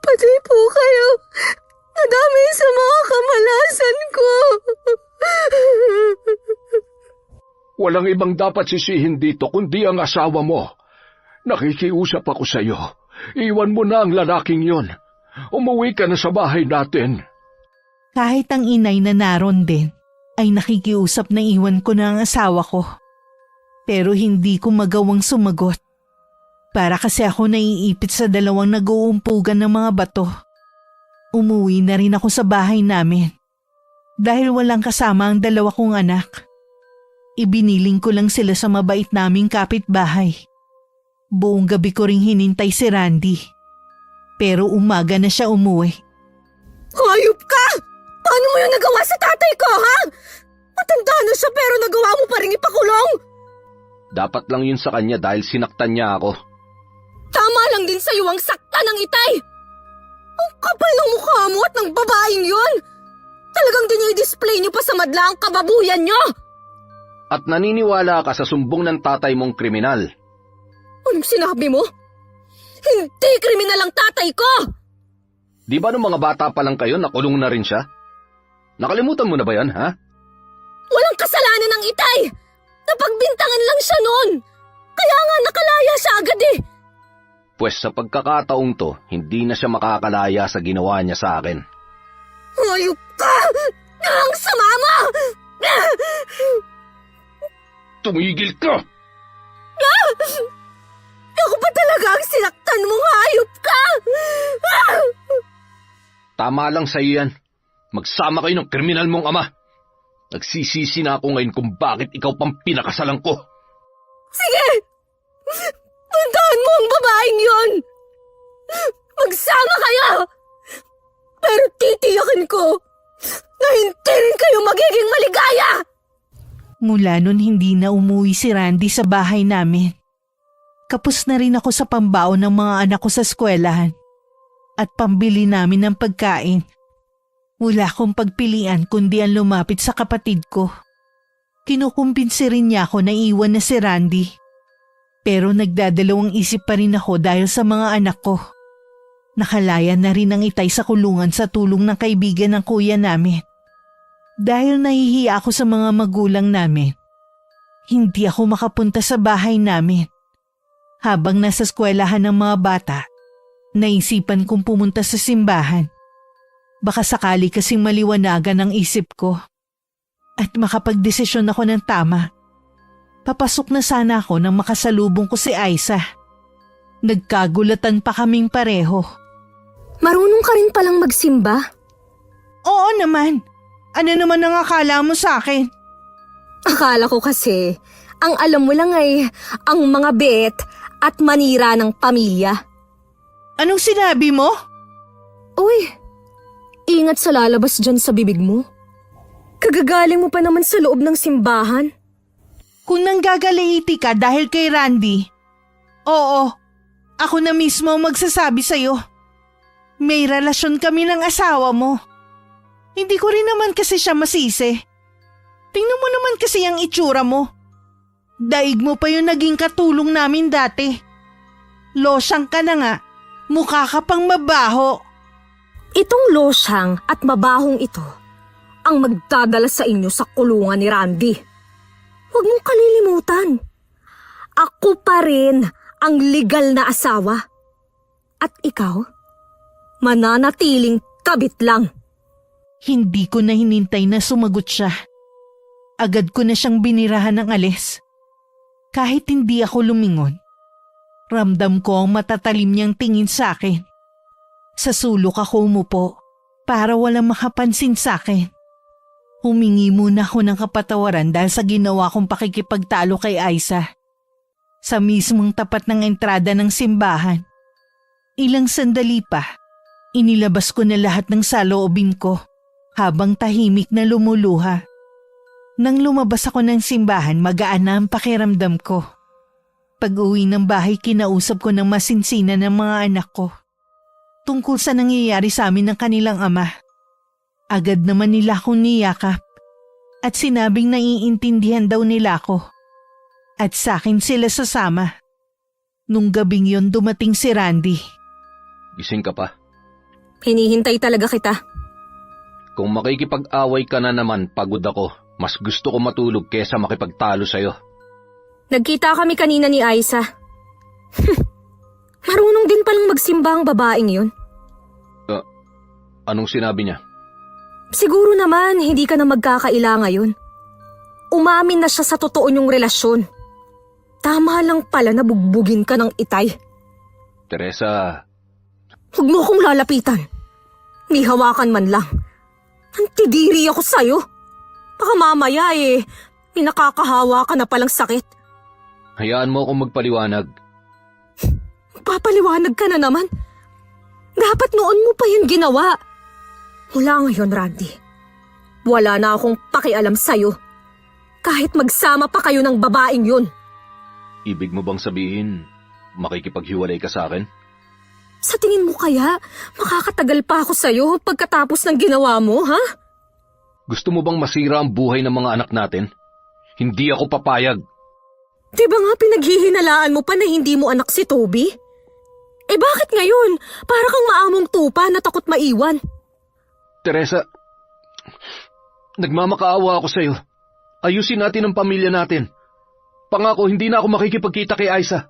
Pati po kayo. Nadami sa mga kamalasan ko. Walang ibang dapat sisihin dito kundi ang asawa mo. Nakikiusap ako sa iyo. Iwan mo na ang lalaking yon. Umuwi ka na sa bahay natin. Kahit ang inay na naroon din, ay nakikiusap na iwan ko na ang asawa ko. Pero hindi ko magawang sumagot. Para kasi ako naiipit sa dalawang nag-uumpugan ng mga bato. Umuwi na rin ako sa bahay namin. Dahil walang kasama ang dalawa kong anak. Ibiniling ko lang sila sa mabait naming kapitbahay. Buong gabi ko ring hinintay si Randy. Pero umaga na siya umuwi. Hayop ka! Paano mo yung nagawa sa tatay ko, ha? Matanda na siya pero nagawa mo pa rin ipakulong. Dapat lang yun sa kanya dahil sinaktan niya ako. Tama lang din sa'yo ang sakta ng itay. Ang kapal ng mukha mo at ng babaeng yun. Talagang dinidisplay niyo pa sa madla ang kababuyan niyo. At naniniwala ka sa sumbong ng tatay mong kriminal. Anong sinabi mo? Hindi kriminal ang tatay ko! Di ba nung mga bata pa lang kayo nakulong na rin siya? Nakalimutan mo na ba yan, ha? Walang kasalanan ng itay! Napagbintangan lang siya noon! Kaya nga nakalaya siya agad eh! Pwes sa pagkakataong to, hindi na siya makakalaya sa ginawa niya sa akin. Hayop ka! Ang sama mo! Tumigil ka! Ako ba talaga ang sinaktan mong hayop ka? Tama lang sa'yo yan. Magsama kayo ng kriminal mong ama. Nagsisisi na ako ngayon kung bakit ikaw pang pinakasalan ko. Sige! Puntahan mo ang babaeng yon! Magsama kayo! Pero titiyakin ko na hindi rin kayo magiging maligaya! Mula nun hindi na umuwi si Randy sa bahay namin. Kapos na rin ako sa pambaon ng mga anak ko sa eskwelahan at pambili namin ng pagkain. Wala akong pagpilian kundi ang lumapit sa kapatid ko. Kinukumbinsi rin niya ako na iwan na si Randy. Pero nagdadalawang isip pa rin ako dahil sa mga anak ko. Nakalaya na rin ang itay sa kulungan sa tulong ng kaibigan ng kuya namin. Dahil nahihiya ako sa mga magulang namin, Hindi ako makapunta sa bahay namin. Habang nasa eskwelahan ng mga bata, naisipan kong pumunta sa simbahan. Baka sakali kasing maliwanagan ang isip ko at makapagdesisyon ako ng tama. Papasok na sana ako nang makasalubong ko si Aiza. Nagkagulatan pa kaming pareho. Marunong ka rin palang magsimba? Oo naman. Ano naman ang akala mo sa akin? Akala ko kasi, ang alam mo lang ay ang mga bet at manira ng pamilya. Anong sinabi mo? Uy, ingat sa lalabas dyan sa bibig mo. Kagagaling mo pa naman sa loob ng simbahan. Kung nanggagalaiti ka dahil kay Randy, oo, ako na mismo ang magsasabi sa'yo. May relasyon kami ng asawa mo. Hindi ko rin naman kasi siya masisi. Tingnan mo naman kasi ang itsura mo. Daig mo pa yung naging katulong namin dati. Losyang ka na nga, mukha ka pang mabaho. Itong losyang at mabahong ito ang magdadala sa inyo sa kulungan ni Randy. Huwag mong kalilimutan. Ako pa rin ang legal na asawa. At ikaw, mananatiling kabit lang. Hindi ko na hinintay na sumagot siya. Agad ko na siyang binirahan ng alis. Kahit hindi ako lumingon, ramdam ko ang matatalim niyang tingin sa akin. Sa sulok ako umupo para walang makapansin sa akin. Humingi muna ako ng kapatawaran dahil sa ginawa kong pakikipagtalo kay Aiza. Sa mismong tapat ng entrada ng simbahan. Ilang sandali pa, inilabas ko na lahat ng saloobin ko habang tahimik na lumuluha. Nang lumabas ako ng simbahan, magaan na ang pakiramdam ko. Pag-uwi ng bahay, kinausap ko ng masinsinan ng mga anak ko tungkol sa nangyayari sa amin ng kanilang ama. Agad naman nila akong niyakap at sinabing naiintindihan daw nila ako at sa akin sila sasama. Nung gabing yon dumating si Randy. Gising ka pa? Hinihintay talaga kita. Kung makikipag-away ka na naman, pagod ako. Mas gusto ko matulog kesa makipagtalo sa'yo. Nagkita kami kanina ni Aiza. Marunong din palang magsimba ang babaeng yun. Anong sinabi niya? Siguro naman hindi ka na magkakaila ngayon. Umamin na siya sa totoo niyong relasyon. Tama lang pala na bugbugin ka ng itay. Teresa, Huwag mo akong lalapitan. May hawakan man lang. Antidiri ako sa'yo. Baka mamaya may nakakahawa ka na palang sakit. hayaan mo akong magpaliwanag. Papaliwanag ka na naman. Dapat noon mo pa yun ginawa. Mula ngayon, Randy, wala na akong pakialam sa'yo. Kahit magsama pa kayo ng babaeng yun. Ibig mo bang sabihin, makikipaghiwalay ka sa akin? Sa tingin mo kaya, makakatagal pa ako sa'yo pagkatapos ng ginawa mo, ha? Gusto mo bang masira ang buhay ng mga anak natin? Hindi ako papayag. Di ba nga pinaghihinalaan mo pa na hindi mo anak si Toby? Bakit ngayon? Para kang maamong tupa na takot maiwan. Teresa, nagmamakaawa ako sa'yo. Ayusin natin ang pamilya natin. Pangako, hindi na ako makikipagkita kay Aiza.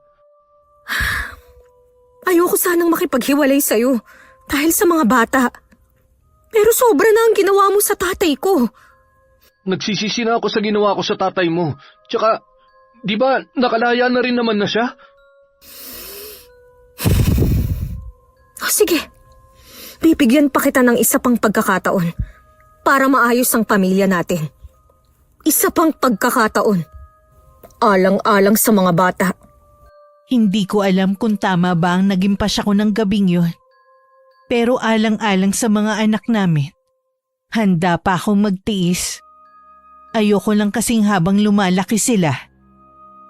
Ayoko sanang makipaghiwalay sa'yo dahil sa mga bata. Pero sobra na ang ginawa mo sa tatay ko. Nagsisisi na ako sa ginawa ko sa tatay mo. Tsaka, di ba nakalaya na rin naman na siya? Sige, bibigyan pa kita ng isa pang pagkakataon para maayos ang pamilya natin. Isa pang pagkakataon. Alang-alang sa mga bata. Hindi ko alam kung tama ba ang naging pasya ko ng gabing yun. Pero alang-alang sa mga anak namin, handa pa akong magtiis. Ayoko lang kasing habang lumalaki sila,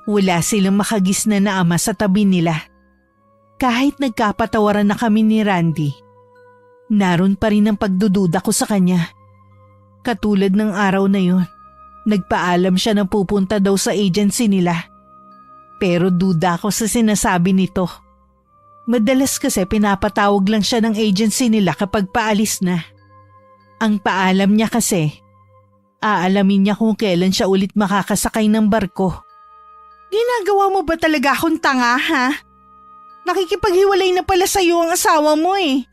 wala silang makagisna na ama sa tabi nila. Kahit nagkapatawaran na kami ni Randy, naroon pa rin ang pagdududa ko sa kanya. Katulad ng araw na yun, nagpaalam siya na pupunta daw sa agency nila. Pero duda ako sa sinasabi nito. Madalas kasi pinapatawag lang siya ng agency nila kapag paalis na. Ang paalam niya kasi, Aalamin niya kung kailan siya ulit makakasakay ng barko. Ginagawa mo ba talaga akong tanga, ha? Nakikipaghiwalay na pala sa'yo ang asawa mo eh.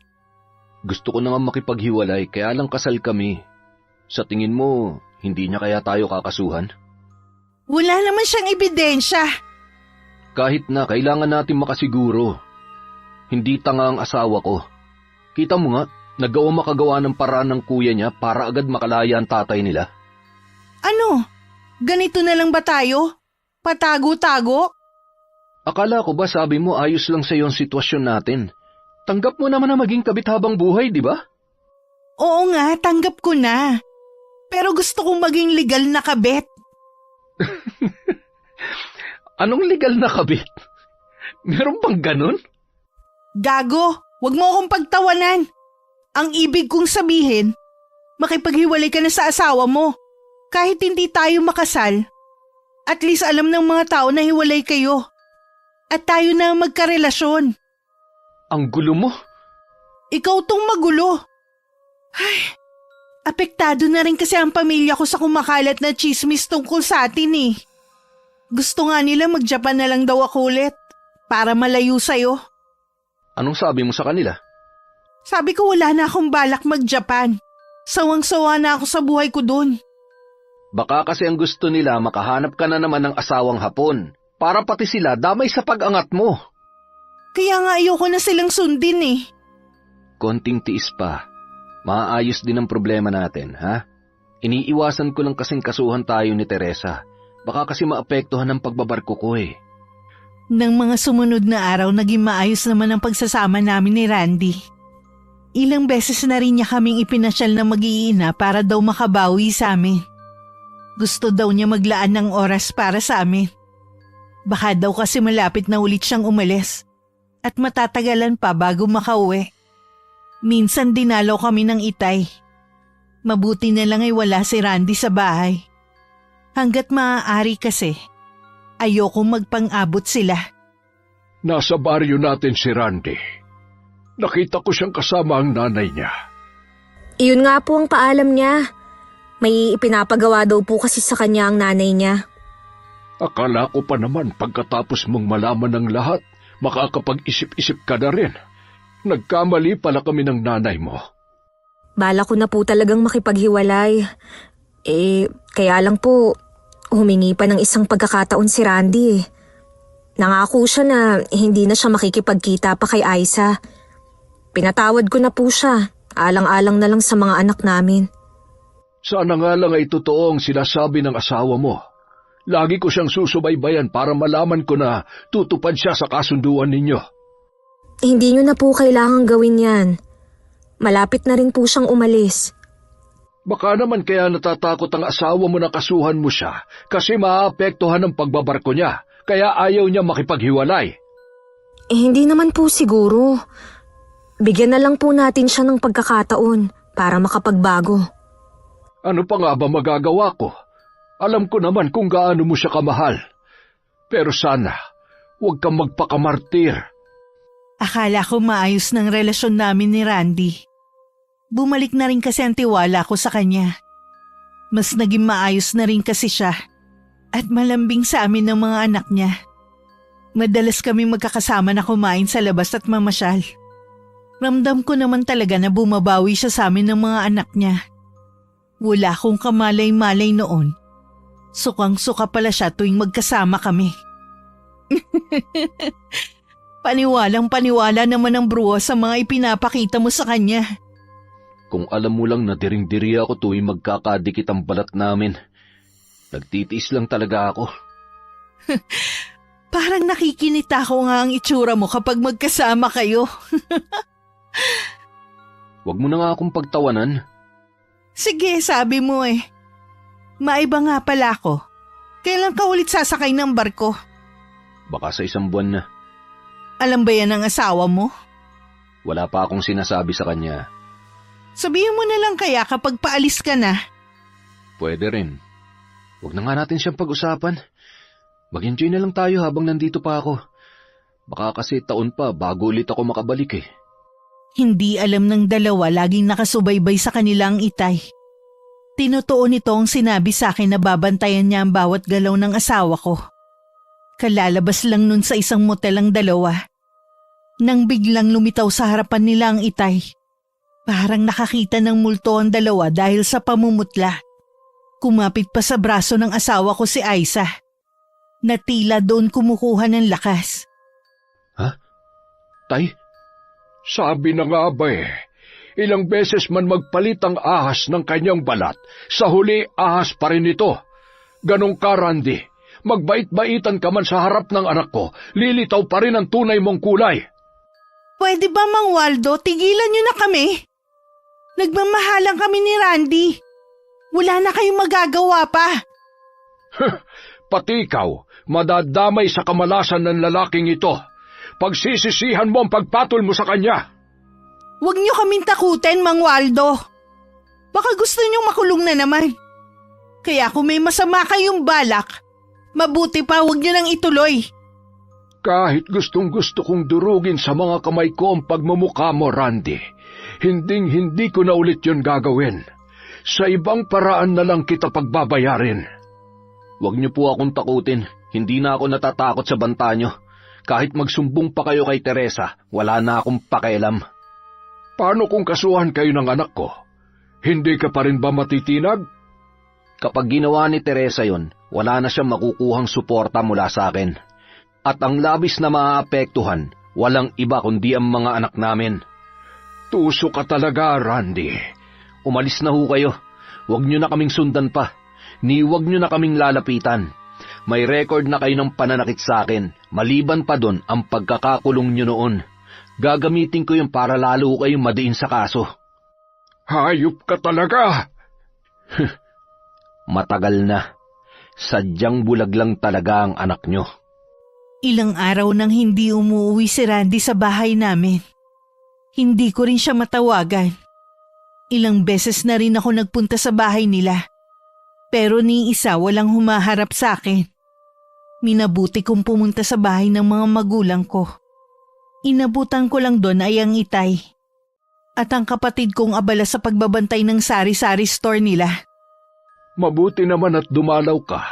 Gusto ko na nga makipaghiwalay kaya lang kasal kami. Sa tingin mo, hindi niya kaya tayo kakasuhan? Wala naman siyang ebidensya. Kahit na, kailangan natin makasiguro. Hindi tanga ang asawa ko. Kita mo nga, nagawa makagawa ng paraan ng kuya niya para agad makalaya ang tatay nila. Ano? Ganito na lang ba tayo? Patago-tago? Akala ko ba sabi mo ayos lang sa ang sitwasyon natin? Tanggap mo naman na maging kabit habang buhay, di ba? Oo nga, tanggap ko na. Pero gusto kong maging legal na kabit. Anong legal na kabit? Meron bang ganun? Gago, wag mo akong pagtawanan. Ang ibig kong sabihin, makipaghiwalay ka na sa asawa mo. Kahit hindi tayo makasal, at least alam ng mga tao na hiwalay kayo. At tayo na magkarelasyon. Ang gulo mo. Ikaw tong magulo. Ay, apektado na rin kasi ang pamilya ko sa kumakalat na chismis tungkol sa atin eh. Gusto nga nila mag-Japan na lang daw ako ulit para malayo sa'yo. Anong sabi mo sa kanila? Sabi ko wala na akong balak mag-Japan. Sawang-sawa na ako sa buhay ko dun. Baka kasi ang gusto nila makahanap ka na naman ng asawang Hapon para pati sila damay sa pag-angat mo. Kaya nga ayoko na silang sundin eh. Konting tiis pa. Maayos din ang problema natin, ha? Iniiwasan ko lang kasing kasuhan tayo ni Teresa. Baka kasi maapektuhan ang pagbabarko ko eh. Nang mga sumunod na araw, naging maayos naman ang pagsasama namin ni Randy. Ilang beses na rin niya kaming ipinasyal na mag-iina para daw makabawi sa amin. Gusto daw niya maglaan ng oras para sa amin. Baka daw kasi malapit na ulit siyang umalis at matatagalan pa bago makauwi. Minsan dinalaw kami ng itay. Mabuti na lang ay wala si Randy sa bahay. Hanggat maaari kasi, ayokong magpang-abot sila. Nasa baryo natin si Randy. Nakita ko siyang kasama ang nanay niya. Iyon nga po ang paalam niya. May ipinapagawa daw po kasi sa kanya ang nanay niya. Akala ko pa naman pagkatapos mong malaman ng lahat, makakapag-isip-isip ka na rin. Nagkamali pala kami ng nanay mo. Bala ko na po talagang makipaghiwalay. Kaya lang po, humingi pa ng isang pagkakataon si Randy eh. Nangako siya na hindi na siya makikipagkita pa kay Aiza. Pinatawad ko na po siya, alang-alang na lang sa mga anak namin. Sana nga lang ay totoo ang sinasabi ng asawa mo. Lagi ko siyang susubaybayan para malaman ko na tutupad siya sa kasunduan ninyo. Hindi niyo na po kailangang gawin yan. Malapit na rin po siyang umalis. Baka naman kaya natatakot ang asawa mo na kasuhan mo siya kasi maapektuhan ang pagbabarko niya, kaya ayaw niya makipaghiwalay. Hindi naman po siguro. Bigyan na lang po natin siya ng pagkakataon para makapagbago. Ano pa nga ba magagawa ko? Alam ko naman kung gaano mo siya kamahal. Pero sana, huwag kang magpakamartir. Akala ko maayos ng relasyon namin ni Randy. Bumalik na rin kasi ang tiwala ko sa kanya. Mas naging maayos na rin kasi siya at malambing sa amin ng mga anak niya. Madalas kami magkakasama na kumain sa labas at mamasyal. Ramdam ko naman talaga na bumabawi siya sa amin ng mga anak niya. Wala akong kamalay-malay noon. Sukang-suka pala siya tuwing magkasama kami. Paniwalang-paniwala naman ang bruwa sa mga ipinapakita mo sa kanya. Kung alam mo lang na diring-diri ako tuwing magkakadikit ang balat namin. Nagtitiis lang talaga ako. Parang nakikinita ko nga ang itsura mo kapag magkasama kayo. Huwag mo na nga akong pagtawanan. Sige, sabi mo eh. Maiba nga pala ako. Kailan ka ulit sasakay ng barko? Baka sa 1 buwan na. Alam ba yan ng asawa mo? Wala pa akong sinasabi sa kanya. Sabihin mo na lang kaya kapag paalis ka na. Pwede rin. Huwag na nga natin siyang pag-usapan. Mag-enjoy na lang tayo habang nandito pa ako. Baka kasi taon pa bago ulit ako makabalik eh. Hindi alam ng dalawa laging nakasubaybay sa kanilang itay. Tinutuon nito ang sinabi sa akin na babantayan niya ang bawat galaw ng asawa ko. Kalalabas lang nun sa isang motel ang dalawa. Nang biglang lumitaw sa harapan nila ang Itay. Parang nakakita ng multo ang dalawa dahil sa pamumutla. Kumapit pa sa braso ng asawa ko si Aiza. Na tila doon kumukuha ng lakas. Tay, sabi na nga ba ilang beses man magpalit ang ahas ng kanyang balat, sa huli ahas pa rin ito. Ganong ka, Randy. Magbait-baitan ka man sa harap ng anak ko, lilitaw pa rin ang tunay mong kulay. Pwede ba, Mang Waldo, tigilan niyo na kami? Nagmamahalan kami ni Randy. Wala na kayong magagawa pa. Pati ikaw, madadamay sa kamalasan ng lalaking ito. Pagsisisihan mo ang pagpatol mo sa kanya. Huwag niyo kaming takutin, Mang Waldo. Baka gusto niyong makulong na naman. Kaya kung may masama kayong balak, mabuti pa huwag niyo nang ituloy. Kahit gustong-gusto kong durugin sa mga kamay ko ang pagmumukha mo, Randy, hindi ko na ulit yun gagawin. Sa ibang paraan na lang kita pagbabayarin. Huwag niyo po akong takutin. Hindi na ako natatakot sa banta niyo. Kahit magsumbong pa kayo kay Teresa, wala na akong pakialam. Paano kung kasuhan kayo ng anak ko? Hindi ka pa rin ba matitinag? Kapag ginawa ni Teresa yon, wala na siyang makukuhang suporta mula sa akin. At ang labis na maaapektuhan, walang iba kundi ang mga anak namin. Tuso ka talaga, Randy. Umalis na ho kayo. Huwag niyo na kaming sundan pa. Huwag niyo na kaming lalapitan. May record na kayo ng pananakit sa akin. Maliban pa doon ang pagkakakulong niyo noon. Gagamitin ko yun para lalo kayong madiin sa kaso. Hayop ka talaga! Matagal na. Sadyang bulag lang talaga ang anak niyo. Ilang araw nang hindi umuwi si Randy sa bahay namin. Hindi ko rin siya matawagan. Ilang beses na rin ako nagpunta sa bahay nila. Pero ni isa walang humaharap sa akin. Minabuti kong pumunta sa bahay ng mga magulang ko. Inabutan ko lang doon ay ang Itay. At ang kapatid kong abala sa pagbabantay ng sari-sari store nila. Mabuti naman at dumalaw ka.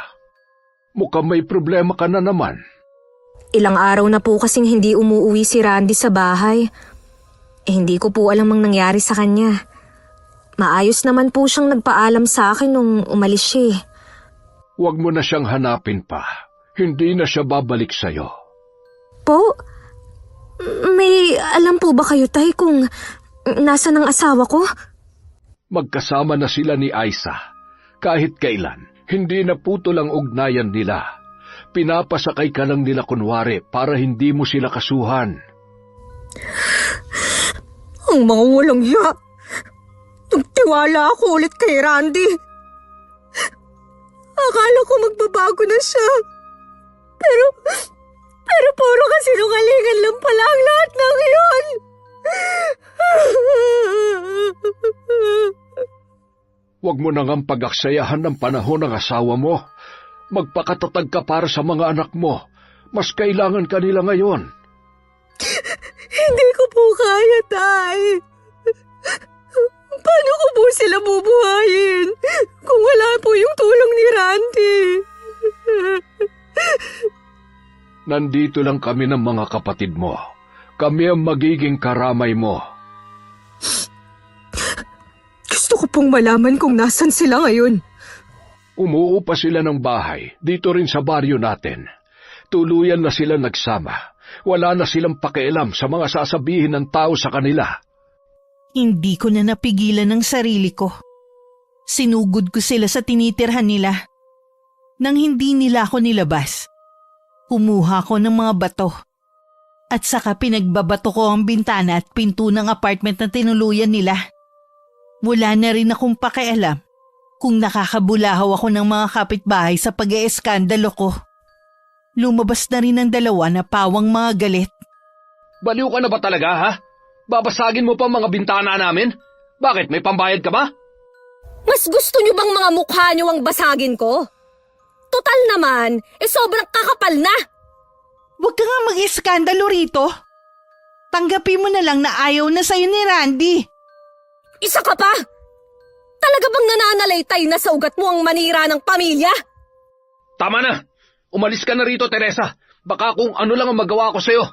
Mukhang may problema ka na naman. Ilang araw na po kasing hindi umuwi si Randy sa bahay. Hindi ko po alam ang nangyari sa kanya. Maayos naman po siyang nagpaalam sa akin nung umalis siya. Huwag mo na siyang hanapin pa. Hindi na siya babalik sa'yo. Po? May alam po ba kayo, Tay, kung nasa ng asawa ko? Magkasama na sila ni Aiza. Kahit kailan, hindi na putol ang ugnayan nila. Pinapasakay ka lang nila kunwari para hindi mo sila kasuhan. Ang mga walang iya. Nagtiwala ako ulit kay Randy. Akala ko magbabago na siya. Pero puro kasinungalingan lang pala ang lahat ng iyon. Huwag mo nang ang pag-aksayahan ng panahon ng asawa mo. Magpakatatag ka para sa mga anak mo. Mas kailangan ka nila ngayon. Hindi ko po kaya, Tay. Paano ko po sila bubuhayin kung wala po yung tulong ni Randy? Nandito lang kami ng mga kapatid mo. Kami ang magiging karamay mo. Gusto ko pong malaman kung nasan sila ngayon. Umuupa sila ng bahay, dito rin sa baryo natin. Tuluyan na sila nagsama. Wala na silang pakialam sa mga sasabihin ng tao sa kanila. Hindi ko na napigilan ang sarili ko. Sinugod ko sila sa tinitirhan nila. Nang hindi nila ako nilabas, kumuha ko ng mga bato. At saka pinagbabato ko ang bintana at pinto ng apartment na tinuluyan nila. Wala na rin akong pakialam kung nakakabulahaw ako ng mga kapitbahay sa pag-eeskandalo ko. Lumabas na rin ang dalawa na pawang mga galit. Baliw ka na ba talaga, ha? Babasagin mo pa mga bintana namin? Bakit? May pambayad ka ba? Mas gusto niyo bang mga mukha niyo ang basagin ko? Total naman, sobrang kakapal na. Huwag ka nga mag-iskandalo rito. Tanggapin mo na lang na ayaw na sa'yo ni Randy. Isa ka pa! Talaga bang nananalaytay na sa ugat mo ang manira ng pamilya? Tama na! Umalis ka na rito, Teresa. Baka kung ano lang ang magawa ko sa'yo.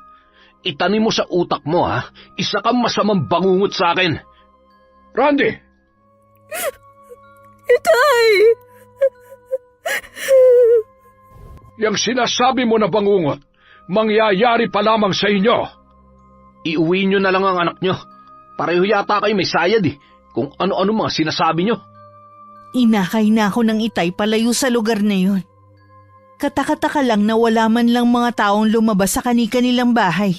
Itanim mo sa utak mo, ha? Isa kang masamang bangungot sa akin. Randy! Itay! Yang sinasabi mo na bangungot, mangyayari pa lamang sa inyo. Iuwi nyo na lang ang anak nyo. Pareho yata kayo may sayad eh, kung ano-ano mga sinasabi nyo. Inakay na ako ng Itay palayo sa lugar na yun. Katakataka lang na wala man lang mga taong lumabas sa kani-kanilang bahay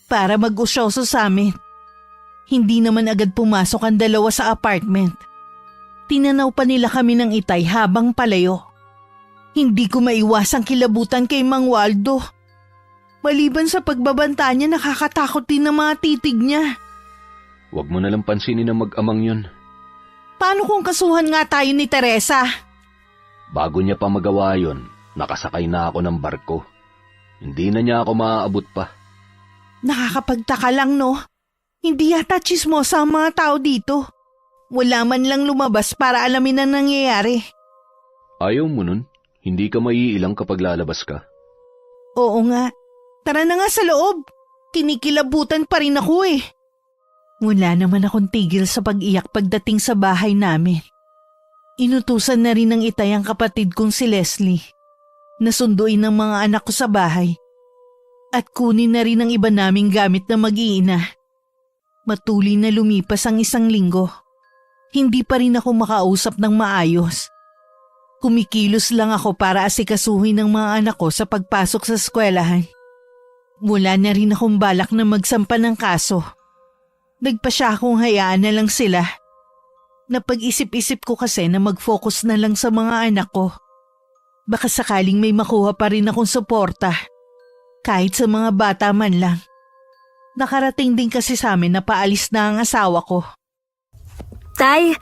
para mag-usyoso sa amin. Hindi naman agad pumasok ang dalawa sa apartment. Tinanaw pa nila kami ng Itay habang palayo. Hindi ko maiwasang kilabutan kay Mang Waldo. Maliban sa pagbabanta niya, nakakatakot din ang mga titig niya. Huwag mo nalang pansinin ang mag-amang yun. Paano kung kasuhan nga tayo ni Teresa? Bago niya pa magawa yun, nakasakay na ako ng barko. Hindi na niya ako maaabot pa. Nakakapagtaka lang, no? Hindi yata chismosa ang mga tao dito. Wala man lang lumabas para alamin ang nangyayari. Ayaw mo nun? Hindi ka maiilang kapag lalabas ka? Oo nga. Tara na nga sa loob. Kinikilabutan pa rin ako eh. Wala naman akong tigil sa pag-iyak pagdating sa bahay namin. Inutusan na rin ng Itay ang kapatid kong si Leslie. Nasunduin ng mga anak ko sa bahay. At kunin na rin ang iba naming gamit na mag-iina. Matuloy na lumipas ang 1 linggo. Hindi pa rin ako makausap ng maayos. Kumikilos lang ako para asikasuhin ng mga anak ko sa pagpasok sa eskwelahan. Wala na rin akong balak na magsampa ng kaso. Nagpasya akong hayaan na lang sila. Napag-isip-isip ko kasi na mag-focus na lang sa mga anak ko. Baka sakaling may makuha pa rin akong suporta. Kahit sa mga bata man lang. Nakarating din kasi sa amin na paalis na ang asawa ko. Tay,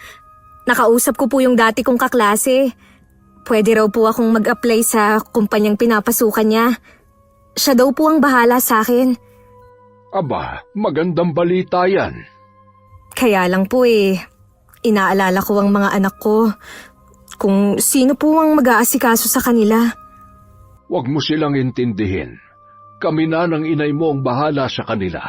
nakausap ko po yung dati kong kaklase. Pwede raw po akong mag-apply sa kumpanyang pinapasukan niya. Siya daw po ang bahala sa akin. Aba, magandang balita yan. Kaya lang po inaalala ko ang mga anak ko. Kung sino po ang mag-aasikaso sa kanila. Huwag mo silang intindihin. Kami na ng inay mo ang bahala sa kanila.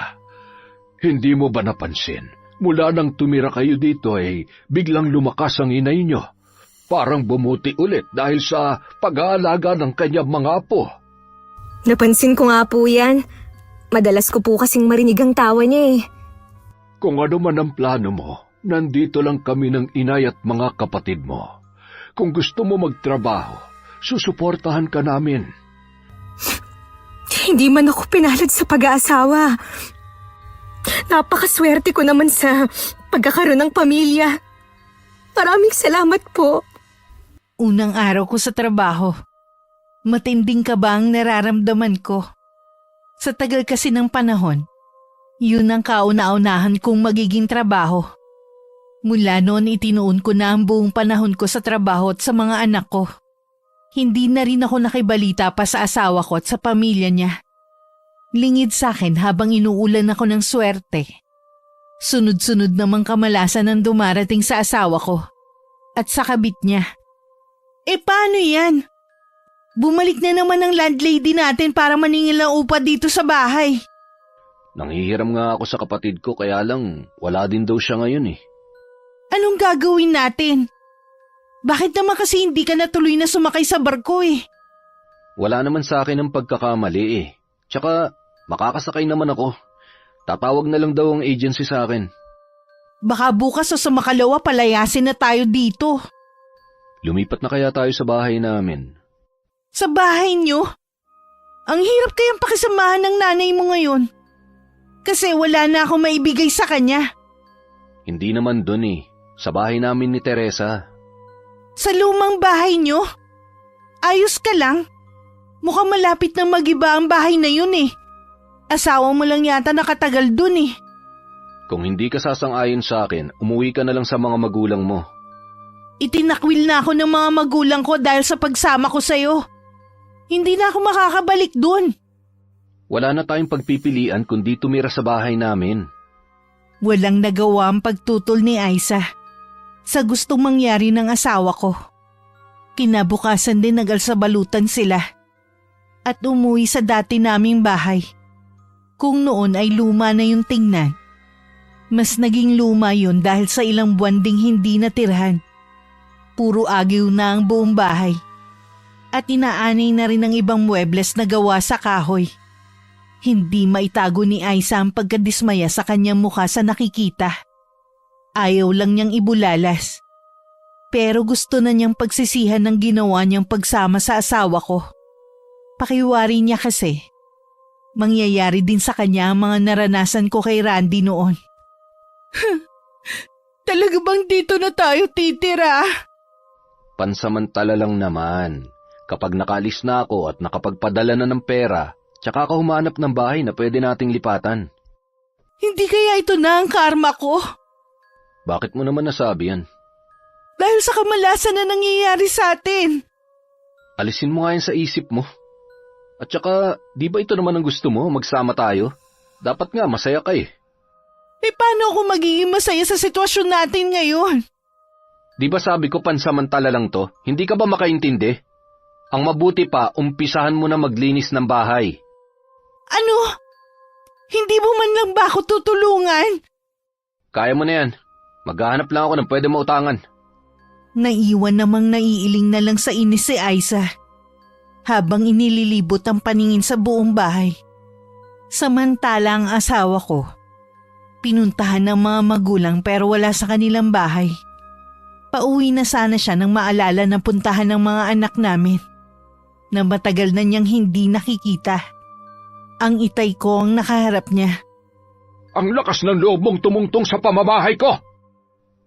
Hindi mo ba napansin? Mula nang tumira kayo dito biglang lumakas ang inay nyo. Parang bumuti ulit dahil sa pag-aalaga ng kanyang mga apo. Napansin ko nga po yan. Madalas ko po kasing marinig ang tawa niya Kung ano man ang plano mo, nandito lang kami ng inay at mga kapatid mo. Kung gusto mo magtrabaho, susuportahan ka namin. Hindi man ako pinalad sa pag-aasawa. Napakaswerte ko naman sa pagkakaroon ng pamilya. Maraming salamat po. Unang araw ko sa trabaho. Matinding kaba ang nararamdaman ko. Sa tagal kasi ng panahon, yun ang kauna-unahan kong magiging trabaho. Mula noon itinuon ko na ang buong panahon ko sa trabaho at sa mga anak ko. Hindi na rin ako nakibalita pa sa asawa ko at sa pamilya niya. Lingid sa akin habang inuulan ako ng swerte. Sunod-sunod namang kamalasan ang dumarating sa asawa ko at sa kabit niya. Paano yan? Bumalik na naman ang landlady natin para maningil ng upa dito sa bahay. Nanghihiram nga ako sa kapatid ko kaya lang wala din daw siya ngayon Anong gagawin natin? Bakit naman kasi hindi ka natuloy na sumakay sa barko Wala naman sa akin ang pagkakamali Tsaka makakasakay naman ako. Tatawag na lang daw ang agency sa akin. Baka bukas o sa makalawa palayasin na tayo dito. Lumipat na kaya tayo sa bahay namin? Sa bahay niyo? Ang hirap kayang pakisamahan ng nanay mo ngayon. Kasi wala na ako maibigay sa kanya. Hindi naman dun Sa bahay namin ni Teresa. Sa lumang bahay niyo? Ayos ka lang? Mukhang malapit na mag-iba ang bahay na yun Asawa mo lang yata nakatagal dun Kung hindi ka sasang-ayon sa akin, umuwi ka na lang sa mga magulang mo. Itinakwil na ako ng mga magulang ko dahil sa pagsama ko sa'yo. Hindi na ako makakabalik dun. Wala na tayong pagpipilian kundi tumira sa bahay namin. Walang nagawa ang pagtutol ni Aiza. sa gustong mangyari ng asawa ko. Kinabukasan din nag-alsabalutan sila at umuwi sa dati naming bahay. Kung noon ay luma na yung tingnan, mas naging luma yun dahil sa ilang buwan ding hindi natirhan. Puro agiw na ang buong bahay at inaanay na rin ang ibang muebles na gawa sa kahoy. Hindi maitago ni Aiza ang pagkadismaya sa kanyang mukha sa nakikita. Ayaw lang niyang ibulalas. Pero gusto na niyang pagsisihan ng ginawa niyang pagsama sa asawa ko. Pakiwari niya kasi. Mangyayari din sa kanya ang mga naranasan ko kay Randy noon. Talaga bang dito na tayo titira? Pansamantala lang naman. Kapag nakaalis na ako at nakapagpadala na ng pera, tsaka ka humanap ng bahay na pwede nating lipatan. Hindi kaya ito na ang karma ko? Bakit mo naman nasabi yan? Dahil sa kamalasan na nangyayari sa atin. Alisin mo nga yan sa isip mo. At tsaka, di ba ito naman ang gusto mo, magsama tayo? Dapat nga, masaya ka eh. Paano ako magiging masaya sa sitwasyon natin ngayon? Di ba sabi ko pansamantala lang to? Hindi ka ba makaintindi? Ang mabuti pa, umpisahan mo na maglinis ng bahay. Ano? Hindi mo man lang ba ako tutulungan? Kaya mo na yan. Maghahanap lang ako ng pwede mo utangan. Naiwan namang naiiling na lang sa inis si Aiza habang inililibot ang paningin sa buong bahay. Samantala ang asawa ko, pinuntahan ng mga magulang pero wala sa kanilang bahay. Pauwi na sana siya nang maalala na puntahan ng mga anak namin na matagal na niyang hindi nakikita. Ang itay ko ang nakaharap niya. Ang lakas ng loob mong tumungtong sa pamamahay ko!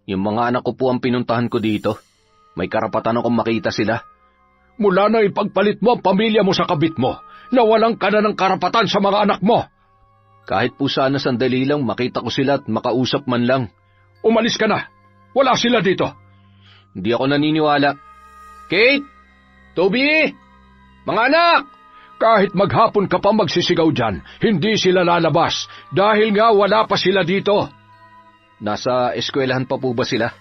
Yung mga anak ko po ang pinuntahan ko dito. May karapatan akong makita sila. Mula na ipagpalit mo ang pamilya mo sa kabit mo, nawalan ka na ng karapatan sa mga anak mo. Kahit po sana sandali lang makita ko sila at makausap man lang. Umalis ka na. Wala sila dito. Hindi ako naniniwala. Kate! Toby! Mga anak! Kahit maghapon ka pa magsisigaw dyan, hindi sila lalabas dahil nga wala pa sila dito. Nasa eskwelahan pa po ba sila?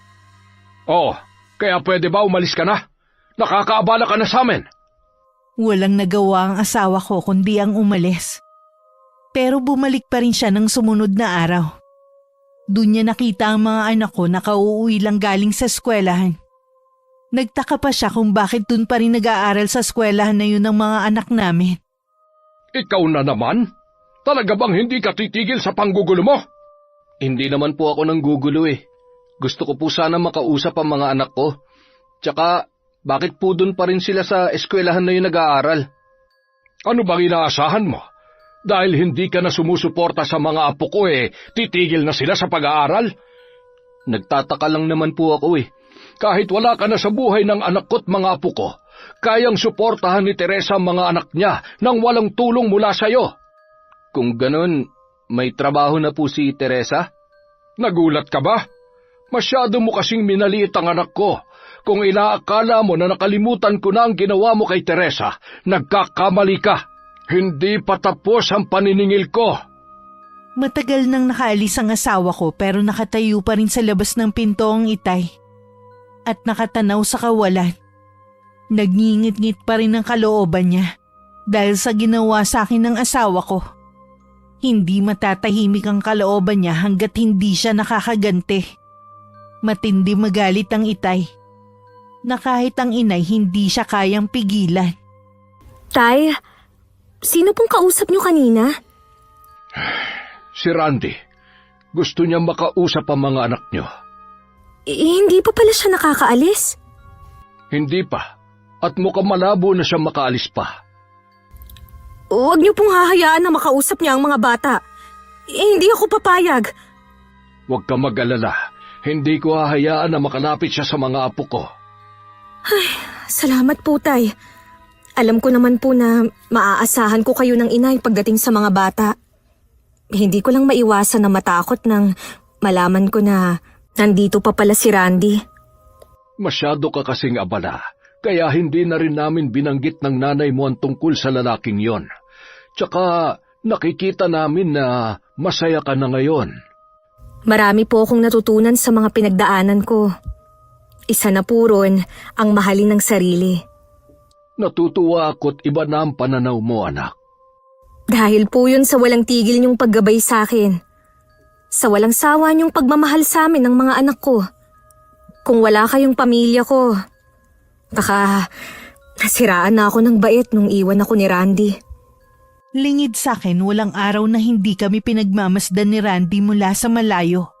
Oo, kaya pwede ba umalis ka na? Nakakaabala ka na sa amin. Walang nagawa ang asawa ko kundi ang umalis. Pero bumalik pa rin siya ng sumunod na araw. Doon niya nakita ang mga anak ko na kauuwi lang galing sa eskwelahan. Nagtaka pa siya kung bakit doon pa rin nag-aaral sa eskwelahan na yun ng mga anak namin. Ikaw na naman? Talaga bang hindi ka titigil sa panggugulo mo? Hindi naman po ako nanggugulo eh. Gusto ko po sana makausap ang mga anak ko. Tsaka, bakit po doon pa rin sila sa eskwelahan na yun nag-aaral? Ano bang inaasahan mo? Dahil hindi ka na sumusuporta sa mga apo ko titigil na sila sa pag-aaral? Nagtataka lang naman po ako eh. Kahit wala ka na sa buhay ng anak ko't mga apo ko, kayang suportahan ni Teresa ang mga anak niya nang walang tulong mula sa'yo. Kung ganun, may trabaho na po si Teresa? Nagulat ka ba? Masyado mo kasing minaliit ang anak ko. Kung inaakala mo na nakalimutan ko na ang ginawa mo kay Teresa, nagkakamali ka. Hindi pa tapos ang paniningil ko. Matagal nang nakaalis ang asawa ko pero nakatayo pa rin sa labas ng pinto ang itay. At nakatanaw sa kawalan. Nagngingit-ngit pa rin ang kalooban niya dahil sa ginawa sa akin ng asawa ko. Hindi matatahimik ang kalooban niya hanggat hindi siya nakakaganti. Matindi magalit ang itay na kahit ang inay hindi siya kayang pigilan. Tay, sino pong kausap niyo kanina? Si Randy. Gusto niya makausap ang mga anak niyo. Hindi pa pala siya nakakaalis. Hindi pa. At mukhang malabo na siya makaalis pa. Huwag niyo pong hahayaan na makausap niya ang mga bata. Hindi ako papayag. Huwag ka mag-alala. Hindi ko hahayaan na makalapit siya sa mga apo ko. Ay, salamat po, Tay. Alam ko naman po na maaasahan ko kayo ng inay pagdating sa mga bata. Hindi ko lang maiwasan na matakot nang malaman ko na nandito pa pala si Randy. Masyado ka kasing abala. Kaya hindi na rin namin binanggit ng nanay mo ang tungkol sa lalaking yon. Tsaka nakikita namin na masaya ka na ngayon. Marami po akong natutunan sa mga pinagdaanan ko. isa na po ron ang mahalin ng sarili. Natutuwa ako't iba na ang pananaw mo, anak. Dahil po yun sa walang tigil niyong paggabay sa akin. Sa walang sawa niyong pagmamahal sa amin ng mga anak ko. Kung wala kayong pamilya ko, baka nasiraan na ako ng bait nung iwan ako ni Randy. Lingid sa akin, walang araw na hindi kami pinagmamasdan ni Randy mula sa malayo.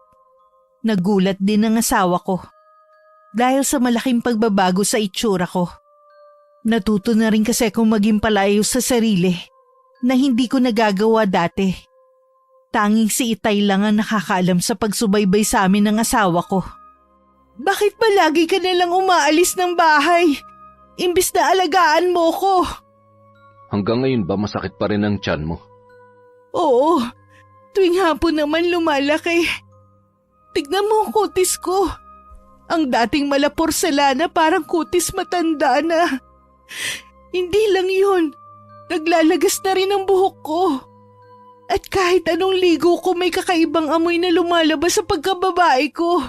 Nagulat din ang asawa ko. Dahil sa malaking pagbabago sa itsura ko. Natuto na rin kasi akong maging palayo sa sarili na hindi ko nagagawa dati. Tanging si Itay lang ang nakakaalam sa pagsubaybay sa amin ng asawa ko. Bakit ba lagi ka nalang umaalis ng bahay? Imbis na alagaan mo ko. Hanggang ngayon ba masakit pa rin ang tiyan mo? Oo, tuwing hapon naman lumalaki. Tignan mo ang kutis ko. Ang dating mala porselana parang kutis matanda na. Hindi lang yun, naglalagas na rin ang buhok ko. At kahit anong ligo ko may kakaibang amoy na lumalabas sa pagkababae ko.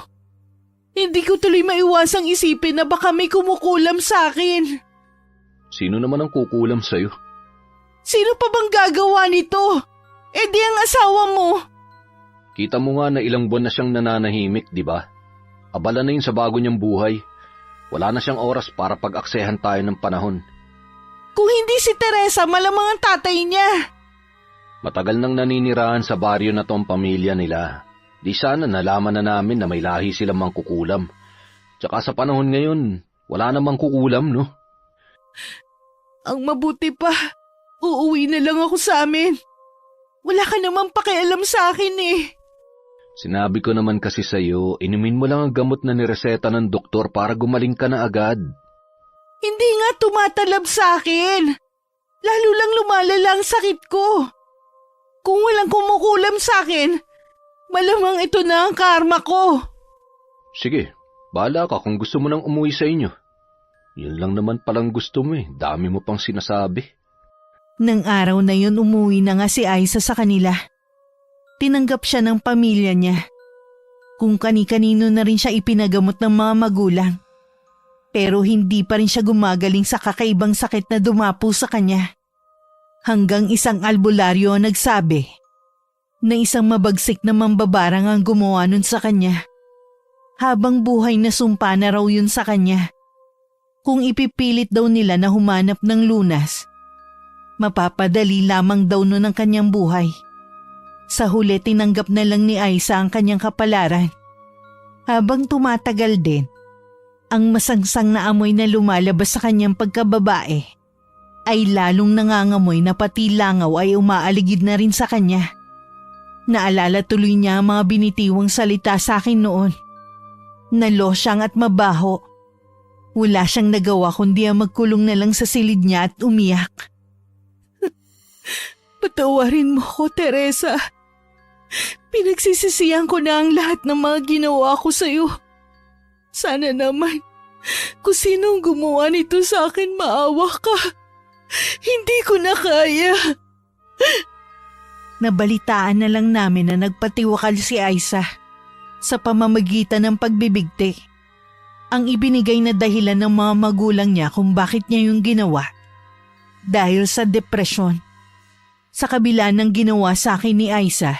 Hindi ko tuloy maiwasang isipin na baka may kumukulam sa akin. Sino naman ang kukulam sa'yo? Sino pa bang gagawa nito? Eh di ang asawa mo. Kita mo nga na ilang buwan na siyang nananahimik, di ba? Abala na yun sa bago niyang buhay. Wala na siyang oras para pag-aksehan tayo ng panahon. Kung hindi si Teresa, malamang ang tatay niya. Matagal nang naninirahan sa baryo na to ang pamilya nila. Di sana nalaman na namin na may lahi silang mangkukulam. Tsaka sa panahon ngayon, wala namang kukulam, no? Ang mabuti pa, uuwi na lang ako sa amin. Wala ka namang pakialam sa akin eh. Sinabi ko naman kasi sa'yo, inumin mo lang ang gamot na nireseta ng doktor para gumaling ka na agad. Hindi nga tumatalab sa akin. Lalo lang lumalala ang sakit ko. Kung walang kumukulam sa akin, malamang ito na ang karma ko. Sige, bahala ka kung gusto mo nang umuwi sa inyo. Yun lang naman palang gusto mo eh, dami mo pang sinasabi. Nang araw na yun umuwi na nga si Aiza sa kanila. Tinanggap siya ng pamilya niya. Kung kani-kanino na rin siya ipinagamot ng mga magulang. Pero hindi pa rin siya gumagaling sa kakaibang sakit na dumapo sa kanya. Hanggang isang albularyo ang nagsabi na isang mabagsik na mambabarang ang gumawa nun sa kanya. Habang buhay na sumpa na raw yun sa kanya. Kung ipipilit daw nila na humanap ng lunas, mapapadali lamang daw nun ang kanyang buhay. Sa huli tinanggap na lang ni Aiza ang kanyang kapalaran. Habang tumatagal din, ang masangsang na amoy na lumalabas sa kanyang pagkababae ay lalong nangangamoy na pati langaw ay umaaligid na rin sa kanya. Naalala tuloy niya ang mga binitiwang salita sa akin noon. Nalosyang at mabaho. Wala siyang nagawa kundi ang magkulong na lang sa silid niya at umiyak. Patawarin mo ko, Teresa. Pinagsisisihan ko na ang lahat ng mga ginawa ko sa'yo. Sana naman, kung sinong gumawa nito sa akin, maawa ka. Hindi ko na kaya. Nabalitaan na lang namin na nagpatiwakal si Aiza sa pamamagitan ng pagbibigti. Ang ibinigay na dahilan ng mga magulang niya kung bakit niya yung ginawa. Dahil sa depresyon. Sa kabila ng ginawa sa akin ni Aiza,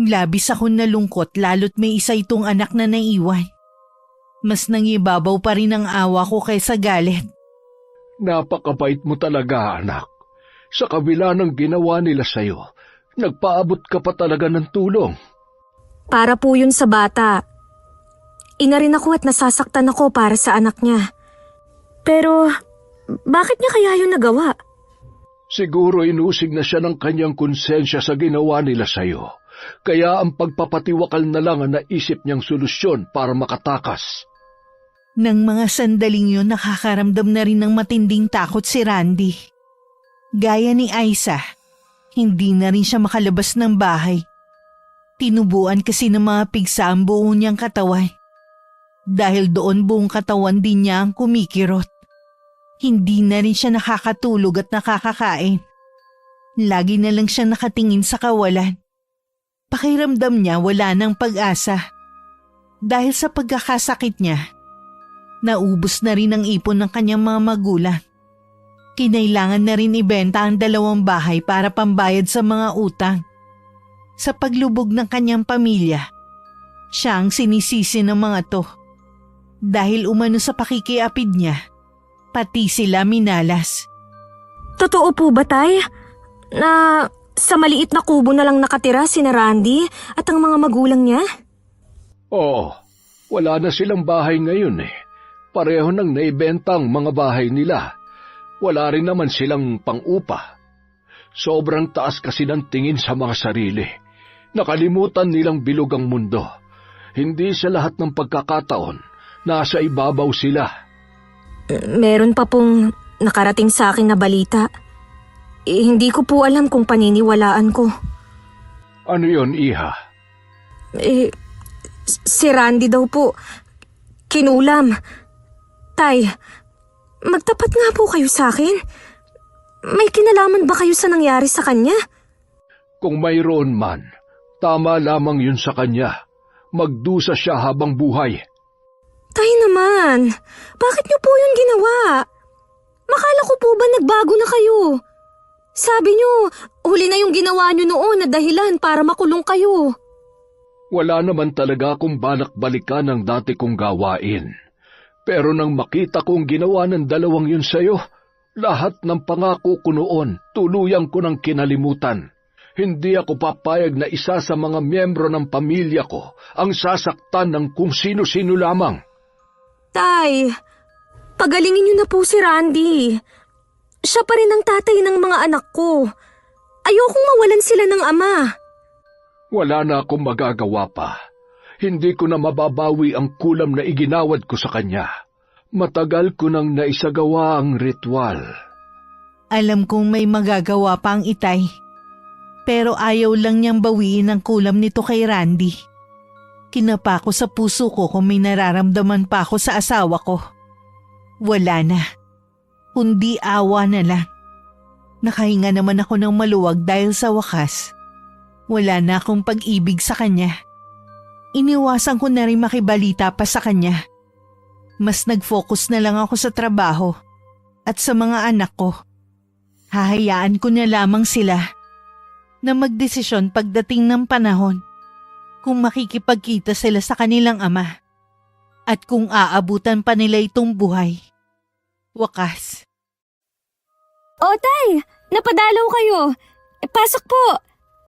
labis akong nalungkot lalo't may isa itong anak na naiwan. Mas nangibabaw pa rin ang awa ko kaysa galit. Napakabait mo talaga, anak. Sa kabila ng ginawa nila sa'yo, nagpaabot ka pa talaga ng tulong. Para po yun sa bata. Ina rin ako at nasasaktan ako para sa anak niya. Pero, bakit niya kaya yun nagawa? Siguro inusig na siya ng kanyang konsensya sa ginawa nila sa'yo. Kaya ang pagpapatiwakal na lang ang naisip niyang solusyon para makatakas. Nang mga sandaling yun, nakakaramdam na rin ng matinding takot si Randy. Gaya ni Aiza, hindi na rin siya makalabas ng bahay. Tinubuan kasi ng mga pigsa ang buo niyang katawan. Dahil doon buong katawan din niya ang kumikirot. Hindi na rin siya nakakatulog at nakakakain. Lagi na lang siya nakatingin sa kawalan. Pakiramdam niya wala ng pag-asa. Dahil sa pagkakasakit niya, Naubos na rin ang ipon ng kanyang mga magulang. Kinailangan na rin ibenta ang 2 bahay para pambayad sa mga utang. Sa paglubog ng kanyang pamilya, siya ang sinisisi ng mga to. Dahil umano sa pakikiapid niya, pati sila minalas. Totoo po ba, Tay? Na sa maliit na kubo na lang nakatira sina Randy at ang mga magulang niya? Oo, wala na silang bahay ngayon eh. Pareho nang naibenta ang mga bahay nila. Wala rin naman silang pang-upa. Sobrang taas kasi ng tingin sa mga sarili. Nakalimutan nilang bilog ang mundo. Hindi sa lahat ng pagkakataon, nasa ibabaw sila. Meron pa pong nakarating sa akin na balita. Hindi ko po alam kung paniniwalaan ko. Ano yon, Iha? Si Randy daw po, kinulam. Tay, magtapat nga po kayo sa akin. May kinalaman ba kayo sa nangyari sa kanya? Kung mayroon man, tama lamang yun sa kanya. Magdusa siya habang buhay. Tay naman, bakit niyo po yun ginawa? Makala ko po ba nagbago na kayo? Sabi niyo, huli na yung ginawa niyo noon na dahilan para makulong kayo. Wala naman talaga akong balak balikan ang dati kong gawain. Pero nang makita kong ginawa ng 2 yun sa'yo, lahat ng pangako ko noon, tuluyang ko ng kinalimutan. Hindi ako papayag na isa sa mga miyembro ng pamilya ko ang sasaktan ng kung sino-sino lamang. Tay, pagalingin niyo na po si Randy. Siya pa rin ang tatay ng mga anak ko. Ayokong mawalan sila ng ama. Wala na akong magagawa pa. Hindi ko na mababawi ang kulam na iginawad ko sa kanya. Matagal ko nang naisagawa ang ritual. Alam kong may magagawa pa ang itay. Pero ayaw lang niyang bawiin ang kulam nito kay Randy. Kinapa ko sa puso ko kung may nararamdaman pa ako sa asawa ko. Wala na. Kundi awa na lang. Nakahinga naman ako ng maluwag dahil sa wakas, wala na akong pag-ibig sa kanya. Iniwasan ko na rin makibalita pa sa kanya. Mas nag-focus na lang ako sa trabaho at sa mga anak ko. Hahayaan ko na lamang sila na magdesisyon pagdating ng panahon kung makikipagkita sila sa kanilang ama at kung aabutan pa nila itong buhay. Wakas. O Tay, napadalaw kayo. Pasok po.